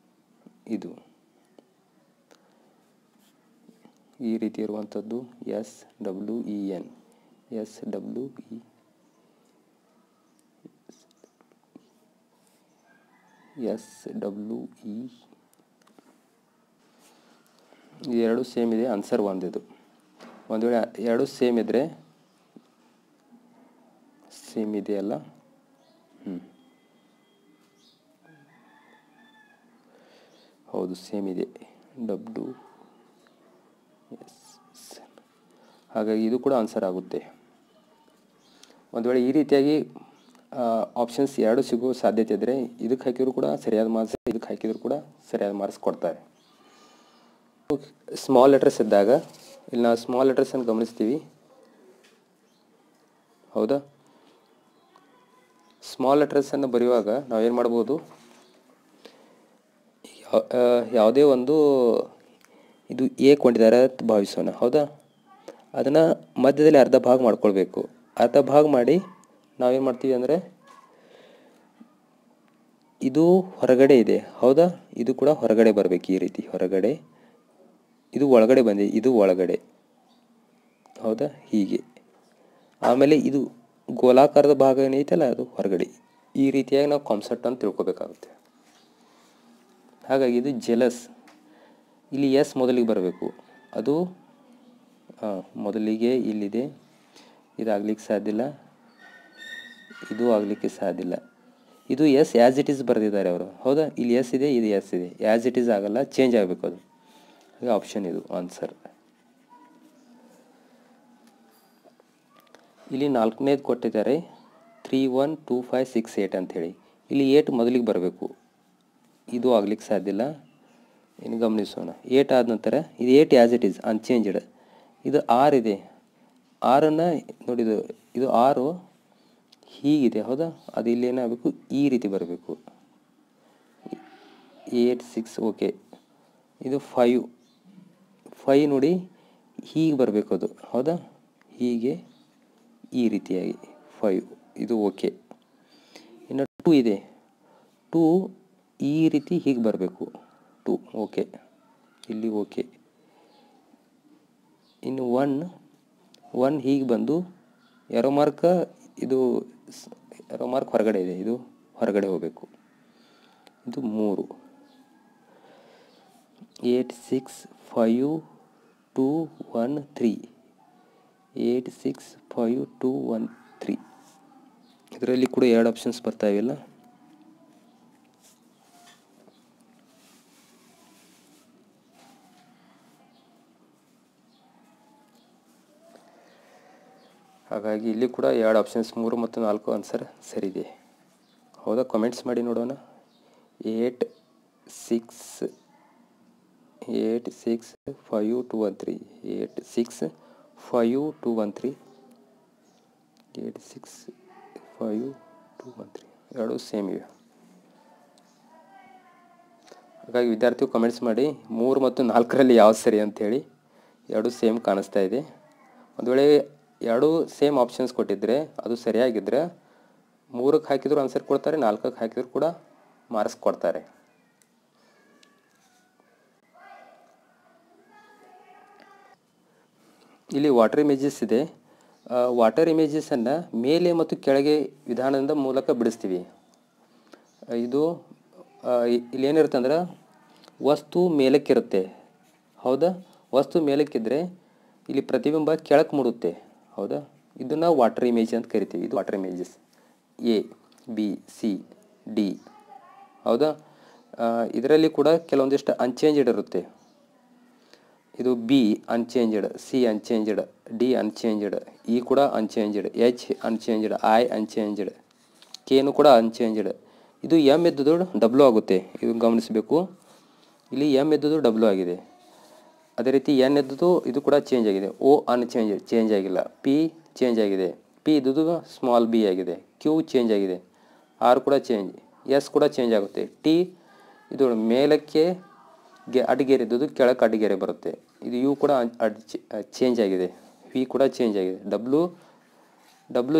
Speaker 1: ಇದು ಈ ರೀತಿ ಇರುವಂಥದ್ದು SWEN, SWE, SWE. ಎರಡು ಸೇಮ್ ಇದೆ, ಆನ್ಸರ್ ಒಂದಿದು. ಒಂದು ವೇಳೆ ಎರಡು ಸೇಮ್ ಇದ್ದರೆ, ಸೇಮ್ ಇದೆಯಲ್ಲ, ಹೌದು ಸೇಮ್ ಇದೆ, ಹಾಗಾಗಿ ಇದು ಕೂಡ ಆನ್ಸರ್ ಆಗುತ್ತೆ. ಒಂದು ವೇಳೆ ಈ ರೀತಿಯಾಗಿ ಆಪ್ಷನ್ಸ್ ಎರಡು ಸಿಗೋ ಸಾಧ್ಯತೆ ಇದ್ದರೆ ಇದಕ್ಕೆ ಹಾಕಿದ್ರು ಕೂಡ ಸರಿಯಾದ ಮಾರ್ಕ್ಸ್, ಇದಕ್ಕೆ ಹಾಕಿದ್ರು ಕೂಡ ಸರಿಯಾದ ಮಾರ್ಕ್ಸ್ ಕೊಡ್ತಾರೆ. ಸ್ಮಾಲ್ ಲೆಟರ್ಸ್ ಇದ್ದಾಗ ಇಲ್ಲಿ ನಾವು ಸ್ಮಾಲ್ ಲೆಟರ್ಸನ್ನು ಗಮನಿಸ್ತೀವಿ, ಹೌದಾ. ಸ್ಮಾಲ್ ಲೆಟರ್ಸನ್ನು ಬರೆಯುವಾಗ ನಾವೇನು ಮಾಡ್ಬೋದು, ಯಾವುದೇ ಒಂದು ಇದು ಎ ಕೊಂಡಿದ್ದಾರೆ ಅಂತ ಭಾವಿಸೋಣ, ಹೌದಾ. ಅದನ್ನು ಮಧ್ಯದಲ್ಲಿ ಅರ್ಧ ಭಾಗ ಮಾಡ್ಕೊಳ್ಬೇಕು. ಅರ್ಧ ಭಾಗ ಮಾಡಿ ನಾವೇನು ಮಾಡ್ತೀವಿ ಅಂದರೆ ಇದು ಹೊರಗಡೆ ಇದೆ, ಹೌದಾ. ಇದು ಕೂಡ ಹೊರಗಡೆ ಬರಬೇಕು, ಈ ರೀತಿ ಹೊರಗಡೆ ಇದು ಒಳಗಡೆ ಬಂದಿದೆ, ಇದು ಒಳಗಡೆ, ಹೌದಾ, ಹೀಗೆ. ಆಮೇಲೆ ಇದು ಗೋಲಾಕಾರದ ಭಾಗ ಏನೈತಲ್ಲ ಅದು ಹೊರಗಡೆ. ಈ ರೀತಿಯಾಗಿ ನಾವು ಕಾನ್ಸೆಪ್ಟ್ ಅಂತ ತಿಳ್ಕೊಬೇಕಾಗುತ್ತೆ. ಹಾಗಾಗಿ ಇದು ಜೆಲಸ್. ಇಲ್ಲಿ ಎಸ್ ಮೊದಲಿಗೆ ಬರಬೇಕು. ಅದು ಮೊದಲಿಗೆ ಇಲ್ಲಿದೆ, ಇದಾಗಲಿಕ್ಕೆ ಸಾಧ್ಯ ಇಲ್ಲ, ಇದು ಆಗಲಿಕ್ಕೆ ಸಾಧ್ಯ ಇಲ್ಲ. ಇದು ಎಸ್ ಆ್ಯಸ್ ಇಟ್ ಈಸ್ ಬರೆದಿದ್ದಾರೆ ಅವರು, ಹೌದಾ. ಇಲ್ಲಿ ಎಸ್ ಇದೆ, ಇದು ಎಸ್ ಇದೆ, ಆ್ಯಸ್ ಇಟ್ ಈಸ್ ಆಗಲ್ಲ, ಚೇಂಜ್ ಆಗಬೇಕು ಅದು. ಹಾಗೆ ಆಪ್ಷನ್ ಇದು ಆನ್ಸರ್. ಇಲ್ಲಿ 4ನೇದು ಕೊಟ್ಟಿದ್ದಾರೆ 3 1 2 5 6 8 ಅಂಥೇಳಿ. ಇಲ್ಲಿ 8 ಮೊದಲಿಗೆ ಬರಬೇಕು, ಇದು ಆಗ್ಲಿಕ್ಕೆ ಸಾಧ್ಯ ಇಲ್ಲ. ಇನ್ನು ಗಮನಿಸೋಣ. 8 ಆದ ನಂತರ ಇದು 8 ಆ್ಯಸ್ ಇಟ್ ಈಸ್ ಅನ್ಚೇಂಜ್ಡ್. ಇದು 6 ಇದೆ, 6ಅನ್ನು ನೋಡಿದು, ಇದು 6 ಹೀಗಿದೆ, ಹೌದಾ. ಅದು ಇಲ್ಲಿ ಏನಾಗಬೇಕು, ಈ ರೀತಿ ಬರಬೇಕು. 8 6 ಓಕೆ. ಇದು 5 ನೋಡಿ ಹೀಗೆ ಬರಬೇಕು ಅದು, ಹೌದಾ, ಹೀಗೆ ಈ ರೀತಿಯಾಗಿ 5, ಇದು ಓಕೆ. ಇನ್ನು 2 ಇದೆ, 2 ಈ ರೀತಿ ಹೀಗೆ ಬರಬೇಕು, 2 ಓಕೆ, ಇಲ್ಲಿ ಓಕೆ. ಇನ್ನು 1 ಹೀಗೆ ಬಂದು ಎರೋ ಮಾರ್ಕ್, ಇದು ಎರೋ ಮಾರ್ಕ್ ಹೊರಗಡೆ ಇದೆ, ಇದು ಹೊರಗಡೆ ಹೋಗಬೇಕು. ಇದು 3. 8 6 5 2 1 3, 8 6 5 2 1 3. ಇದರಲ್ಲಿ ಕೂಡ 2 ಆಪ್ಷನ್ಸ್ ಬರ್ತಾಯಿಲ್ಲ. ಹಾಗಾಗಿ ಇಲ್ಲಿ ಕೂಡ 2 ಆಪ್ಷನ್ಸ್ 3 ಮತ್ತು 4 ಆನ್ಸರ್ ಸರಿ ಇದೆ, ಹೌದಾ. ಕಾಮೆಂಟ್ಸ್ ಮಾಡಿ ನೋಡೋಣ. 8 6 5 2 1 3, 8 6 5 2 1 3, 8 6 5 2 1 3, ಎರಡು ಸೇಮ್ ಇವೆ. ಹಾಗಾಗಿ ವಿದ್ಯಾರ್ಥಿಗಳು ಕಮೆಂಟ್ಸ್ ಮಾಡಿ 3 ಮತ್ತು 4ರಲ್ಲಿ ಯಾವ್ದು ಸರಿ ಅಂಥೇಳಿ. ಎರಡು ಸೇಮ್ ಕಾಣಿಸ್ತಾ ಇದೆ. ಒಂದು ವೇಳೆ ಎರಡು ಸೇಮ್ ಆಪ್ಷನ್ಸ್ ಕೊಟ್ಟಿದ್ದರೆ ಅದು ಸರಿಯಾಗಿದ್ದರೆ 3ಕ್ಕೆ ಹಾಕಿದ್ರು ಆನ್ಸರ್ ಕೊಡ್ತಾರೆ, 4ಕ್ಕೆ ಹಾಕಿದ್ರು ಕೂಡ ಮಾರ್ಕ್ಸ್ ಕೊಡ್ತಾರೆ. ಇಲ್ಲಿ ವಾಟರ್ ಇಮೇಜಸ್ ಇದೆ. ವಾಟರ್ ಇಮೇಜಸನ್ನು ಮೇಲೆ ಮತ್ತು ಕೆಳಗೆ ವಿಧಾನದ ಮೂಲಕ ಬಿಡಿಸ್ತೀವಿ. ಇದು ಇಲ್ಲೇನಿರುತ್ತೆ ಅಂದ್ರೆ ವಸ್ತು ಮೇಲಕ್ಕಿರುತ್ತೆ, ಹೌದಾ. ವಸ್ತು ಮೇಲಕ್ಕಿದ್ರೆ ಇಲ್ಲಿ ಪ್ರತಿಬಿಂಬ ಕೆಳಕ್ಕೆ ಮೂಡುತ್ತೆ, ಹೌದಾ. ಇದನ್ನು ವಾಟರ್ ಇಮೇಜ್ ಅಂತ ಕರಿತೀವಿ. ಇದು water images A B C D, ಹೌದಾ. ಇದರಲ್ಲಿ ಕೂಡ ಕೆಲವೊಂದಿಷ್ಟು ಅನ್ಚೇಂಜ್ಡ್ ಇರುತ್ತೆ. ಇದು B unchanged, C unchanged, D unchanged, E ಕೂಡ unchanged, H unchanged, I unchanged, Kನು ಕೂಡ ಅನ್ಚೇಂಜ್ಡ್. ಇದು M ಇದ್ದದ್ದು W ಆಗುತ್ತೆ, ಇದು ಗಮನಿಸಬೇಕು. ಇಲ್ಲಿ M ಇದ್ದದ್ದು W ಆಗಿದೆ. ಅದೇ ರೀತಿ N ಇದ್ದದ್ದು ಇದು ಕೂಡ ಚೇಂಜ್ ಆಗಿದೆ. O ಅನ್ಚೇಂಜ್ಡ್, ಚೇಂಜ್ ಆಗಿಲ್ಲ. P ಚೇಂಜ್ ಆಗಿದೆ, P ಇದ್ದದ್ದು ಸ್ಮಾಲ್ b ಆಗಿದೆ. Q ಚೇಂಜ್ ಆಗಿದೆ, R ಕೂಡ ಚೇಂಜ್, S ಕೂಡ ಚೇಂಜ್ ಆಗುತ್ತೆ. T ಇದು ಮೇಲಕ್ಕೆ ಅಡ್ಗೆರೆ ಇದ್ದದ್ದು ಕೆಳಕ್ಕೆ ಅಡ್ಗೆರೆ ಬರುತ್ತೆ. ಇದು U ಕೂಡ ಚೇಂಜ್ ಆಗಿದೆ, V ಕೂಡ ಚೇಂಜ್ ಆಗಿದೆ. W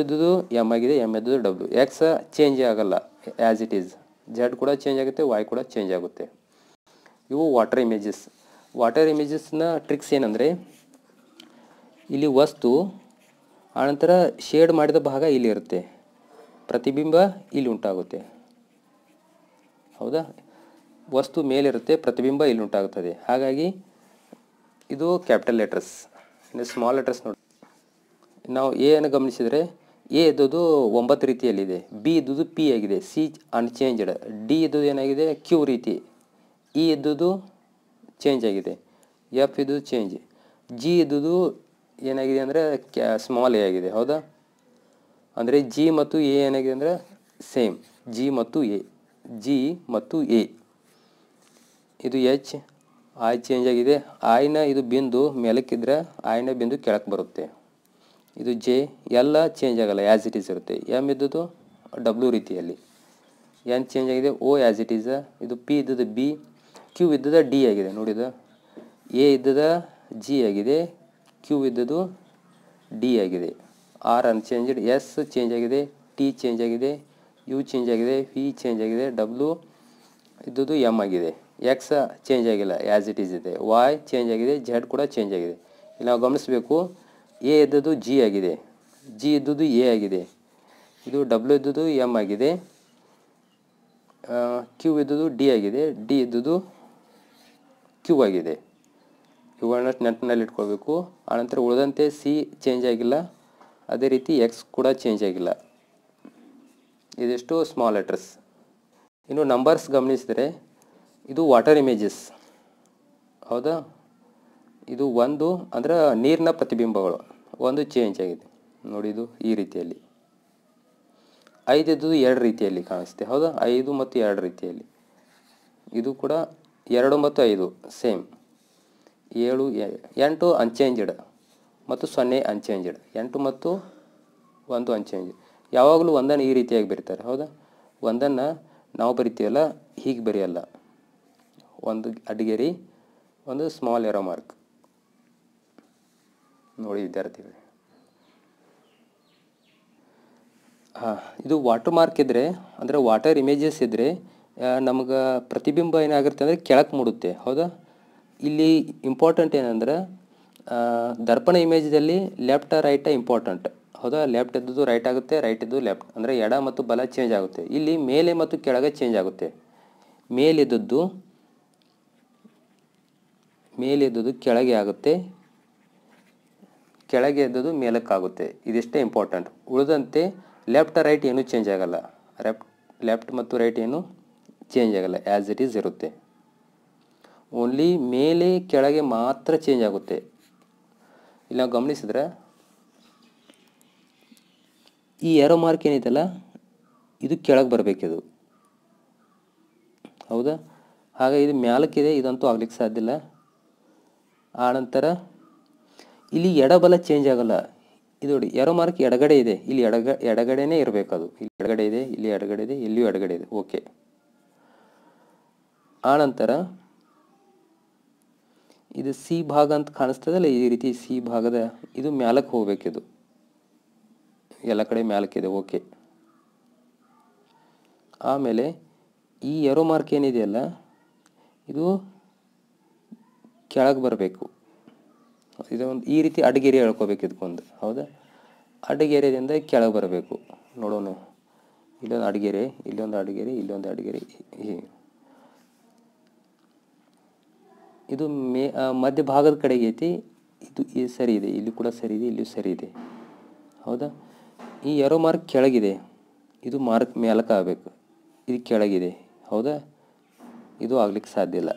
Speaker 1: ಇದ್ದದ್ದು M ಆಗಿದೆ, M ಇದ್ದದ್ದು W. X ಚೇಂಜ್ ಆಗಲ್ಲ, ಆ್ಯಸ್ ಇಟ್ ಈಸ್. Z ಕೂಡ ಚೇಂಜ್ ಆಗುತ್ತೆ, Y ಕೂಡ ಚೇಂಜ್ ಆಗುತ್ತೆ. ಇವು ವಾಟರ್ ಇಮೇಜಸ್. ವಾಟರ್ ಇಮೇಜಸ್ನ ಟ್ರಿಕ್ಸ್ ಏನಂದರೆ, ಇಲ್ಲಿ ವಸ್ತು, ಆನಂತರ ಶೇಡ್ ಮಾಡಿದ ಭಾಗ ಇಲ್ಲಿ ಇರುತ್ತೆ, ಪ್ರತಿಬಿಂಬ ಇಲ್ಲಿ ಉಂಟಾಗುತ್ತೆ, ಹೌದಾ. ವಸ್ತು ಮೇಲಿರುತ್ತೆ, ಪ್ರತಿಬಿಂಬ ಇಲ್ಲಿ ಉಂಟಾಗುತ್ತದೆ. ಹಾಗಾಗಿ ಇದು ಕ್ಯಾಪಿಟಲ್ ಲೆಟರ್ಸ್. ಇನ್ನು ಸ್ಮಾಲ್ ಲೆಟರ್ಸ್ ನೋಡಿ, ನಾವು ಎ ಅನ್ನು ಗಮನಿಸಿದರೆ ಎ ಇದ್ದದ್ದು 9 ರೀತಿಯಲ್ಲಿದೆ, ಬಿ ಇದ್ದದ್ದು P ಆಗಿದೆ, ಸಿ ಅನ್ಚೇಂಜ್ಡ್, ಡಿ ಇದ್ದದ್ದು ಏನಾಗಿದೆ Q ರೀತಿ, ಇ ಇದ್ದದ್ದು ಚೇಂಜ್ ಆಗಿದೆ, ಎಫ್ ಇದ್ದು ಚೇಂಜ್, ಜಿ ಇದ್ದದ್ದು ಏನಾಗಿದೆ ಅಂದರೆ ಸ್ಮಾಲ್ ಎ ಆಗಿದೆ, ಹೌದಾ. ಅಂದರೆ ಜಿ ಮತ್ತು ಎ ಏನಾಗಿದೆ ಅಂದರೆ ಸೇಮ್, ಜಿ ಮತ್ತು ಎ. ಇದು H, I ಚೇಂಜ್ ಆಗಿದೆ. ಐನ ಇದು ಬಿಂದು ಮೇಲಕ್ಕಿದ್ರೆ ಐನ ಬಿಂದು ಕೆಳಕ್ಕೆ ಬರುತ್ತೆ. ಇದು J, ಎಲ್ಲ ಚೇಂಜ್ ಆಗಲ್ಲ, ಆ್ಯಸ್ ಇಟ್ ಈಸ್ ಇರುತ್ತೆ. M ಇದ್ದದ್ದು W ರೀತಿಯಲ್ಲಿ, N ಚೇಂಜ್ ಆಗಿದೆ, O ಆ್ಯಸ್ ಇಟ್ ಈಸ್. ಇದು P ಇದ್ದದ್ದು B, Q ಇದ್ದದ D ಆಗಿದೆ, ನೋಡಿದ. A ಇದ್ದದ G ಆಗಿದೆ, Q ಇದ್ದದ್ದು D ಆಗಿದೆ. R ಅನ್ಚೇಂಜ್ಡ್, S ಚೇಂಜ್ ಆಗಿದೆ, T ಚೇಂಜ್ ಆಗಿದೆ, U ಚೇಂಜ್ ಆಗಿದೆ, V ಚೇಂಜ್ ಆಗಿದೆ, W ಇದ್ದದ್ದು M ಆಗಿದೆ, ಎಕ್ಸ್ ಚೇಂಜ್ ಆಗಿಲ್ಲ, ಆ್ಯಸ್ ಇಟ್ ಈಸ್ ಇದೆ. ವಾಯ್ ಚೇಂಜ್ ಆಗಿದೆ, ಝೆಡ್ ಕೂಡ ಚೇಂಜ್ ಆಗಿದೆ. ಇಲ್ಲಿ ನಾವು ಗಮನಿಸಬೇಕು, ಎ ಇದ್ದದ್ದು ಜಿ ಆಗಿದೆ, ಜಿ ಇದ್ದದ್ದು ಎ ಆಗಿದೆ, ಇದು ಡಬ್ಲ್ಯೂ ಇದ್ದದ್ದು ಎಮ್ ಆಗಿದೆ, ಕ್ಯೂ ಇದ್ದದ್ದು ಡಿ ಆಗಿದೆ, ಡಿ ಇದ್ದದ್ದು ಕ್ಯೂ ಆಗಿದೆ. ಇವುಗಳನ್ನ ನೆನಪಿನಲ್ಲಿ ಇಟ್ಕೊಳ್ಬೇಕು. ಆನಂತರ ಉಳಿದಂತೆ ಸಿ ಚೇಂಜ್ ಆಗಿಲ್ಲ, ಅದೇ ರೀತಿ ಎಕ್ಸ್ ಕೂಡ ಚೇಂಜ್ ಆಗಿಲ್ಲ. ಇದಿಷ್ಟು ಸ್ಮಾಲ್ ಲೆಟರ್ಸ್. ಇನ್ನು ನಂಬರ್ಸ್ ಗಮನಿಸಿದರೆ ಇದು ವಾಟರ್ ಇಮೇಜಸ್, ಹೌದಾ. ಇದು ಒಂದು ಅಂದರೆ ನೀರಿನ ಪ್ರತಿಬಿಂಬಗಳು, ಒಂದು ಚೇಂಜ್ ಆಗಿದೆ ನೋಡಿ, ಇದು ಈ ರೀತಿಯಲ್ಲಿ. 5 ಇದ್ದದ್ದು 2 ರೀತಿಯಲ್ಲಿ ಕಾಣಿಸುತ್ತೆ, ಹೌದಾ. 5 ಮತ್ತು 2 ರೀತಿಯಲ್ಲಿ. ಇದು ಕೂಡ 2 ಮತ್ತು 5 ಸೇಮ್. 7 8 ಅನ್ಚೇಂಜ್ಡ್ ಮತ್ತು 0 ಅನ್ಚೇಂಜ್ಡ್. 8 ಮತ್ತು 1 ಅನ್ಚೇಂಜ್. ಯಾವಾಗಲೂ ಒಂದನ್ನು ಈ ರೀತಿಯಾಗಿ ಬರೀತಾರೆ, ಹೌದಾ. ಒಂದನ್ನು ನಾವು ಬರಿತೀವಲ್ಲ ಹೀಗೆ ಬರೆಯಲ್ಲ, ಒಂದು ಅಡ್ಗೆರಿ, ಒಂದು ಸ್ಮಾಲ್ ಏರೋ ಮಾರ್ಕ್ ನೋಡಿ ವಿದ್ಯಾರ್ಥಿಗಳೇ. ಇದು ವಾಟರ್ ಮಾರ್ಕ್ ಇದ್ದರೆ ಅಂದರೆ ವಾಟರ್ ಇಮೇಜಸ್ ಇದ್ದರೆ ನಮಗೆ ಪ್ರತಿಬಿಂಬ ಏನಾಗುತ್ತೆ ಅಂದರೆ ಕೆಳಕ್ಕೆ ಮೂಡುತ್ತೆ, ಹೌದಾ. ಇಲ್ಲಿ ಇಂಪಾರ್ಟೆಂಟ್ ಏನಂದ್ರೆ ದರ್ಪಣ ಇಮೇಜಲ್ಲಿ ಲೆಫ್ಟ್ ರೈಟ್ ಇಂಪಾರ್ಟೆಂಟ್, ಹೌದಾ. ಲೆಫ್ಟ್ ಇದ್ದದ್ದು ರೈಟ್ ಆಗುತ್ತೆ, ರೈಟ್ ಇದ್ದು ಲೆಫ್ಟ್, ಅಂದರೆ ಎಡ ಮತ್ತು ಬಲ ಚೇಂಜ್ ಆಗುತ್ತೆ. ಇಲ್ಲಿ ಮೇಲೆ ಮತ್ತು ಕೆಳಗೆ ಚೇಂಜ್ ಆಗುತ್ತೆ. ಮೇಲಿದ್ದದ್ದು ಕೆಳಗೆ ಆಗುತ್ತೆ, ಕೆಳಗೆ ಇದ್ದದ್ದು ಮೇಲಕ್ಕಾಗುತ್ತೆ. ಇದಿಷ್ಟೇ ಇಂಪಾರ್ಟೆಂಟ್. ಉಳಿದಂತೆ ಲೆಫ್ಟ್ ರೈಟ್ ಏನೂ ಚೇಂಜ್ ಆಗಲ್ಲ, ಲೆಫ್ಟ್ ಮತ್ತು ರೈಟ್ ಏನು ಚೇಂಜ್ ಆಗಲ್ಲ, ಆ್ಯಸ್ ಇಟ್ ಈಸ್ ಇರುತ್ತೆ. ಓನ್ಲಿ ಮೇಲೆ ಕೆಳಗೆ ಮಾತ್ರ ಚೇಂಜ್ ಆಗುತ್ತೆ. ಇಲ್ಲಿ ನಾವು ಗಮನಿಸಿದ್ರೆ ಈ ಏರೋ ಮಾರ್ಕ್ ಏನಿದೆಯಲ್ಲ ಇದು ಕೆಳಗೆ ಬರಬೇಕಿದು, ಹೌದಾ. ಹಾಗೆ ಇದು ಮ್ಯಾಲಕ್ಕಿದೆ, ಇದಂತೂ ಆಗ್ಲಿಕ್ಕೆ ಸಾಧ್ಯ ಇಲ್ಲ. ಆನಂತರ ಇಲ್ಲಿ ಎಡಬಲ ಚೇಂಜ್ ಆಗಲ್ಲ. ಇದು ನೋಡಿ, ಏರೋ ಮಾರ್ಕ್ ಎಡಗಡೆ ಇದೆ, ಇಲ್ಲಿ ಎಡಗಡೆನೇ ಇರಬೇಕದು. ಇಲ್ಲಿ ಎಡಗಡೆ ಇದೆ, ಇಲ್ಲಿ ಎಡಗಡೆ ಇದೆ, ಇಲ್ಲಿಯೂ ಎಡಗಡೆ ಇದೆ, ಓಕೆ. ಆನಂತರ ಇದು ಸಿ ಭಾಗ ಅಂತ ಕಾಣಿಸ್ತದಲ್ಲ, ಈ ರೀತಿ ಸಿ ಭಾಗದ ಇದು ಮ್ಯಾಲಕ್ಕೆ ಹೋಗ್ಬೇಕಿದು, ಎಲ್ಲ ಕಡೆ ಮ್ಯಾಲಕ್ಕಿದೆ, ಓಕೆ. ಆಮೇಲೆ ಈ ಏರೋ ಮಾರ್ಕ್ ಏನಿದೆಯಲ್ಲ ಇದು ಕೆಳಗೆ ಬರಬೇಕು. ಇದೊಂದು ಈ ರೀತಿ ಅಡ್ಗೆರೆ ಹೇಳ್ಕೋಬೇಕು ಇದಕ್ಕೊಂದು, ಹೌದಾ. ಅಡ್ಗೆರೆಯಿಂದ ಕೆಳಗೆ ಬರಬೇಕು. ನೋಡೋಣ, ಇಲ್ಲೊಂದು ಅಡ್ಗೆರೆ, ಇಲ್ಲೊಂದು ಅಡ್ಗೆರೆ, ಇಲ್ಲೊಂದು ಅಡ್ಗೆರೆ, ಇದು ಮಧ್ಯ ಭಾಗದ ಕಡೆಗೆ ಐತಿ. ಇದು ಸರಿ ಇದೆ, ಇಲ್ಲಿ ಕೂಡ ಸರಿ ಇದೆ, ಇಲ್ಲಿಯೂ ಸರಿ ಇದೆ, ಹೌದಾ. ಈ ಏರೋ ಮಾರ್ಕ್ ಕೆಳಗಿದೆ, ಇದು ಮಾರ್ಕ್ ಮೇಲಕ್ಕೆ ಆಗಬೇಕು, ಇದು ಕೆಳಗಿದೆ, ಹೌದಾ. ಇದು ಆಗ್ಲಿಕ್ಕೆ ಸಾಧ್ಯ ಇಲ್ಲ.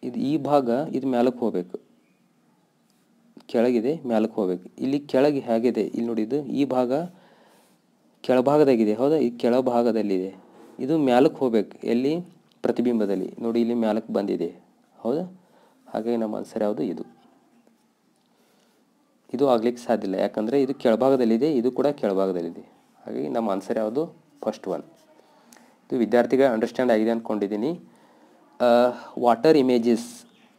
Speaker 1: ಇದು ಈ ಭಾಗ ಇದು ಮೇಲಕ್ಕೆ ಹೋಗಬೇಕು, ಕೆಳಗಿದೆ ಮೇಲಕ್ಕೆ ಹೋಗಬೇಕು. ಇಲ್ಲಿ ಕೆಳಗೆ ಹೇಗಿದೆ ಇಲ್ಲಿ ನೋಡಿ, ಇದು ಈ ಭಾಗ ಕೆಳಭಾಗದಾಗಿದೆ, ಹೌದಾ. ಈ ಕೆಳಭಾಗದಲ್ಲಿದೆ, ಇದು ಮೇಲಕ್ಕೆ ಹೋಗ್ಬೇಕು. ಎಲ್ಲಿ ಪ್ರತಿಬಿಂಬದಲ್ಲಿ ನೋಡಿ, ಇಲ್ಲಿ ಮೇಲಕ್ಕೆ ಬಂದಿದೆ, ಹೌದಾ. ಹಾಗಾಗಿ ನಮ್ಮ ಆನ್ಸರ್ ಯಾವುದು ಇದು. ಇದು ಆಗ್ಲಿಕ್ಕೆ ಸಾಧ್ಯ ಇಲ್ಲ, ಯಾಕಂದರೆ ಇದು ಕೆಳಭಾಗದಲ್ಲಿದೆ, ಇದು ಕೂಡ ಕೆಳಭಾಗದಲ್ಲಿದೆ. ಹಾಗಾಗಿ ನಮ್ಮ ಆನ್ಸರ್ ಯಾವುದು, ಫಸ್ಟ್ ಒನ್. ಇದು ವಿದ್ಯಾರ್ಥಿಗಳ ಅಂಡರ್ಸ್ಟ್ಯಾಂಡ್ ಆಗಿದೆ ಅಂದ್ಕೊಂಡಿದ್ದೀನಿ. ವಾಟರ್ ಇಮೇಜಸ್,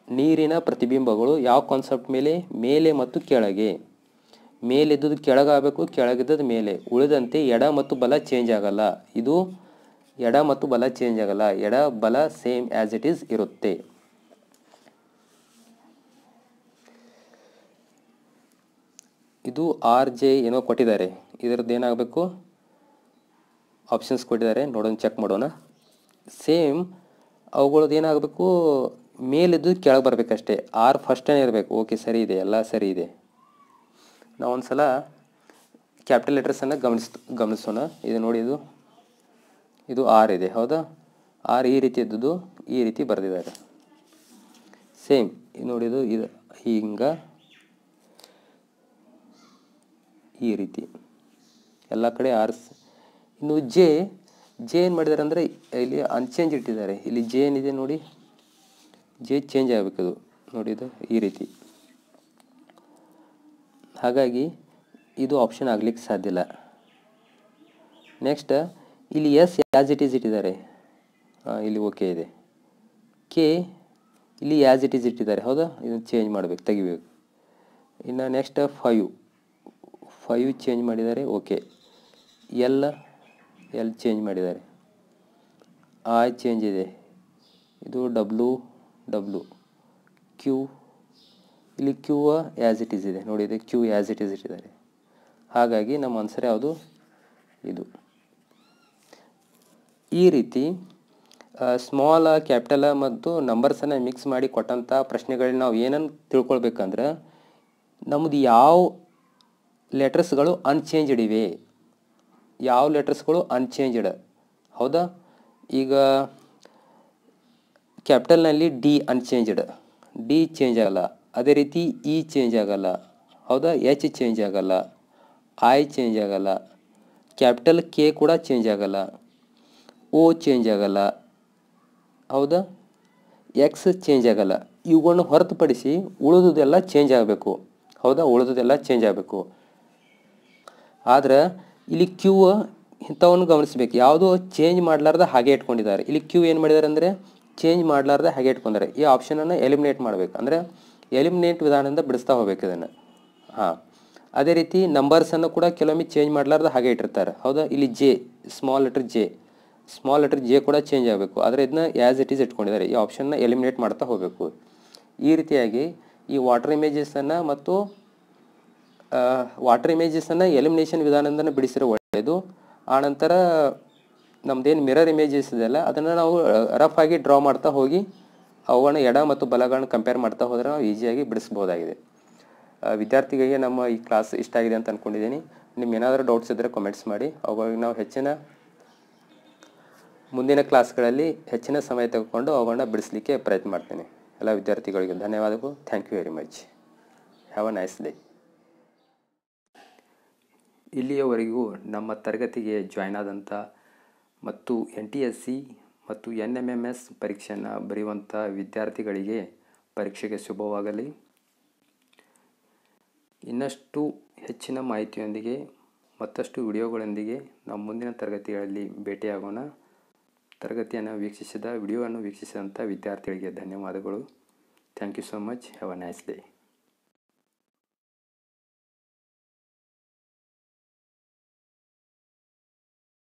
Speaker 1: ನೀರಿನ ಪ್ರತಿಬಿಂಬಗಳು ಯಾವ ಕಾನ್ಸೆಪ್ಟ್ ಮೇಲೆ, ಮೇಲೆ ಮತ್ತು ಕೆಳಗೆ. ಮೇಲಿದ್ದದ್ದು ಕೆಳಗಾಗಬೇಕು, ಕೆಳಗಿದ್ದದ್ದು ಮೇಲೆ. ಉಳಿದಂತೆ ಎಡ ಮತ್ತು ಬಲ ಚೇಂಜ್ ಆಗಲ್ಲ. ಇದು ಎಡ ಮತ್ತು ಬಲ ಚೇಂಜ್ ಆಗಲ್ಲ, ಎಡ ಬಲ ಸೇಮ್ ಆ್ಯಸ್ ಇಟ್ ಈಸ್ ಇರುತ್ತೆ. ಇದು RJ ಏನೋ ಕೊಟ್ಟಿದ್ದಾರೆ, ಇದರದ್ದು ಏನಾಗಬೇಕು, ಆಪ್ಷನ್ಸ್ ಕೊಟ್ಟಿದ್ದಾರೆ, ನೋಡೋಣ, ಚೆಕ್ ಮಾಡೋಣ. ಸೇಮ್ ಅವುಗಳದ್ದು ಏನಾಗಬೇಕು, ಮೇಲಿದ್ದು ಕೆಳಗೆ ಬರಬೇಕಷ್ಟೇ. R ಫಸ್ಟೇ ಇರಬೇಕು, ಓಕೆ, ಸರಿ ಇದೆ, ಎಲ್ಲ ಸರಿ ಇದೆ. ನಾವು ಒಂದು ಸಲ ಕ್ಯಾಪಿಟಲ್ ಲೆಟರ್ಸನ್ನು ಗಮನಿಸೋಣ. ಇದು ನೋಡಿ, ಇದು R ಇದೆ, ಹೌದಾ. R ಈ ರೀತಿ ಇದ್ದದ್ದು ಈ ರೀತಿ ಬರೆದಿದ್ದಾರೆ, ಸೇಮ್. ನೋಡಿ, ಇದು ಹಿಂಗೆ ಈ ರೀತಿ ಎಲ್ಲ ಕಡೆ ಆರ್ಸ್. ಇನ್ನು ಜೆ ಏನು ಮಾಡಿದ್ದಾರೆ ಅಂದರೆ ಇಲ್ಲಿ ಅನ್ಚೇಂಜ್ ಇಟ್ಟಿದ್ದಾರೆ. ಇಲ್ಲಿ ಜೆ ಏನಿದೆ ನೋಡಿ, ಜೆ ಚೇಂಜ್ ಆಗಬೇಕದು ನೋಡಿ, ಇದು ಈ ರೀತಿ. ಹಾಗಾಗಿ ಇದು ಆಪ್ಷನ್ ಆಗಲಿಕ್ಕೆ ಸಾಧ್ಯ ಇಲ್ಲ. ನೆಕ್ಸ್ಟ್ ಇಲ್ಲಿ ಎಸ್ ಆ್ಯಸ್ ಇಟ್ ಈಸ್ ಇಟ್ಟಿದ್ದಾರೆ, ಇಲ್ಲಿ ಓಕೆ ಇದೆ. ಕೆ ಇಲ್ಲಿ ಆ್ಯಸ್ ಇಟ್ ಈಸ್ ಇಟ್ಟಿದ್ದಾರೆ, ಹೌದಾ. ಇದನ್ನು ಚೇಂಜ್ ಮಾಡಬೇಕು, ತೆಗಿಬೇಕು. ಇನ್ನು ನೆಕ್ಸ್ಟ್ 5 ಚೇಂಜ್ ಮಾಡಿದ್ದಾರೆ, ಓಕೆ. ಎಲ್ ಚೇಂಜ್ ಮಾಡಿದ್ದಾರೆ. ಐ ಚೇಂಜ್ ಇದೆ, ಇದು ಡಬ್ಲ್ಯೂ ಡಬ್ಲ್ಯೂ, ಕ್ಯೂ ಇಲ್ಲಿ ಕ್ಯೂ ಆ್ಯಸ್ ಇಟ್ ಈಸ್ ಇದೆ ನೋಡಿ, ಇದು ಕ್ಯೂ ಆ್ಯಸ್ ಇಟ್ ಈಸ್ ಇಟ್ಟಿದ್ದಾರೆ. ಹಾಗಾಗಿ ನಮ್ಮ ಆನ್ಸರ್ ಯಾವುದು? ಇದು. ಈ ರೀತಿ ಸ್ಮಾಲ್ ಕ್ಯಾಪಿಟಲ್ ಮತ್ತು ನಂಬರ್ಸನ್ನು ಮಿಕ್ಸ್ ಮಾಡಿ ಕೊಟ್ಟಂಥ ಪ್ರಶ್ನೆಗಳನ್ನ ನಾವು ಏನನ್ನು ತಿಳ್ಕೊಳ್ಬೇಕಂದ್ರೆ, ನಮ್ಮದು ಯಾವ ಲೆಟರ್ಸ್ಗಳು ಅನ್ಚೇಂಜ್ಡ್ ಇವೆ, ಯಾವ ಲೆಟರ್ಸ್ಗಳು ಅನ್ಚೇಂಜ್ಡ್. ಹೌದಾ? ಈಗ ಕ್ಯಾಪಿಟಲ್ನಲ್ಲಿ ಡಿ ಅನ್ಚೇಂಜ್ಡ್, ಡಿ ಚೇಂಜ್ ಆಗಲ್ಲ. ಅದೇ ರೀತಿ ಇ ಚೇಂಜ್ ಆಗಲ್ಲ. ಹೌದಾ? ಎಚ್ ಚೇಂಜ್ ಆಗಲ್ಲ, ಐ ಚೇಂಜ್ ಆಗಲ್ಲ, ಕ್ಯಾಪಿಟಲ್ ಕೆ ಕೂಡ ಚೇಂಜ್ ಆಗಲ್ಲ, ಓ ಚೇಂಜ್ ಆಗಲ್ಲ. ಹೌದಾ? ಎಕ್ಸ್ ಚೇಂಜ್ ಆಗಲ್ಲ. ಇವುಗಳನ್ನು ಹೊರತುಪಡಿಸಿ ಉಳಿದುದೆಲ್ಲ ಚೇಂಜ್ ಆಗಬೇಕು. ಹೌದಾ? ಉಳಿದುದೆಲ್ಲ ಚೇಂಜ್ ಆಗಬೇಕು. ಆದ್ರೆ ಇಲ್ಲಿ ಕ್ಯೂ ಇಂಥವನ್ನು ಗಮನಿಸಬೇಕು, ಯಾವುದೋ ಚೇಂಜ್ ಮಾಡಲಾರ್ದ ಹಾಗೆ ಇಟ್ಕೊಂಡಿದ್ದಾರೆ. ಇಲ್ಲಿ ಕ್ಯೂ ಏನು ಮಾಡಿದ್ದಾರೆ ಅಂದರೆ ಚೇಂಜ್ ಮಾಡಲಾರ್ದ ಹಾಗೆ ಇಟ್ಕೊಂಡಿದ್ದಾರೆ. ಈ ಆಪ್ಷನನ್ನು ಎಲಿಮಿನೇಟ್ ಮಾಡಬೇಕು, ಅಂದರೆ ಎಲಿಮಿನೇಟ್ ವಿಧಾನದಿಂದ ಬಿಡಿಸ್ತಾ ಹೋಗ್ಬೇಕು ಇದನ್ನು. ಹಾಂ, ಅದೇ ರೀತಿ ನಂಬರ್ಸನ್ನು ಕೂಡ ಕೆಲವೊಮ್ಮೆ ಚೇಂಜ್ ಮಾಡಲಾರ್ದ ಹಾಗೆ ಇಟ್ಟಿರ್ತಾರೆ. ಹೌದಾ? ಇಲ್ಲಿ ಜೆ, ಸ್ಮಾಲ್ ಲೆಟರ್ ಜೆ ಕೂಡ ಚೇಂಜ್ ಆಗಬೇಕು, ಆದರೆ ಇದನ್ನ ಆ್ಯಸ್ ಇಟ್ ಈಸ್ ಇಟ್ಕೊಂಡಿದ್ದಾರೆ. ಈ ಆಪ್ಷನ್ನ ಎಲಿಮಿನೇಟ್ ಮಾಡ್ತಾ ಹೋಗಬೇಕು. ಈ ರೀತಿಯಾಗಿ ಈ ವಾಟರ್ ಇಮೇಜಸನ್ನು ಮತ್ತು ಎಲಿಮಿನೇಷನ್ ವಿಧಾನದಿಂದ ಬಿಡಿಸಿರೋ ಒಳ್ಳೆಯದು. ಆನಂತರ ನಮ್ಮದೇನು ಮಿರರ್ ಇಮೇಜಸ್ ಇದೆಯಲ್ಲ, ಅದನ್ನು ನಾವು ರಫ್ ಆಗಿ ಡ್ರಾ ಮಾಡ್ತಾ ಹೋಗಿ ಅವುಗಳನ್ನ ಎಡ ಮತ್ತು ಬಲಗಳನ್ನ ಕಂಪೇರ್ ಮಾಡ್ತಾ ಹೋದರೆ ನಾವು ಈಸಿಯಾಗಿ ಬಿಡಿಸ್ಬೋದಾಗಿದೆ. ವಿದ್ಯಾರ್ಥಿಗಳಿಗೆ ನಮ್ಮ ಈ ಕ್ಲಾಸ್ ಇಷ್ಟ ಆಗಿದೆ ಅಂತ ಅಂದ್ಕೊಂಡಿದ್ದೀನಿ. ನಿಮ್ಗೆ ಏನಾದರೂ ಡೌಟ್ಸ್ ಇದ್ದರೆ ಕಾಮೆಂಟ್ಸ್ ಮಾಡಿ. ಅವುಗಳಿಗೆ ನಾವು ಮುಂದಿನ ಕ್ಲಾಸ್ಗಳಲ್ಲಿ ಹೆಚ್ಚಿನ ಸಮಯ ತೆಗೆದುಕೊಂಡು ಅವುಗಳನ್ನ ಬಿಡಿಸಲಿಕ್ಕೆ ಪ್ರಯತ್ನ ಮಾಡ್ತೀನಿ. ಎಲ್ಲ ವಿದ್ಯಾರ್ಥಿಗಳಿಗೆ ಧನ್ಯವಾದಗಳು. Thank you very much. Have a nice day. ಇಲ್ಲಿಯವರೆಗೂ ನಮ್ಮ ತರಗತಿಗೆ ಜಾಯ್ನ್ ಆದಂಥ ಮತ್ತು NTSC ಮತ್ತು NMMS ಪರೀಕ್ಷೆಯನ್ನು ಬರೆಯುವಂಥ ವಿದ್ಯಾರ್ಥಿಗಳಿಗೆ ಪರೀಕ್ಷೆಗೆ ಶುಭವಾಗಲಿ. ಇನ್ನಷ್ಟು ಹೆಚ್ಚಿನ ಮಾಹಿತಿಯೊಂದಿಗೆ ಮತ್ತಷ್ಟು ವಿಡಿಯೋಗಳೊಂದಿಗೆ ನಾವು ಮುಂದಿನ ತರಗತಿಗಳಲ್ಲಿ ಭೇಟಿಯಾಗೋಣ. ವಿಡಿಯೋವನ್ನು ವೀಕ್ಷಿಸಿದಂಥ ವಿದ್ಯಾರ್ಥಿಗಳಿಗೆ ಧನ್ಯವಾದಗಳು. Thank you so much. Have a nice day.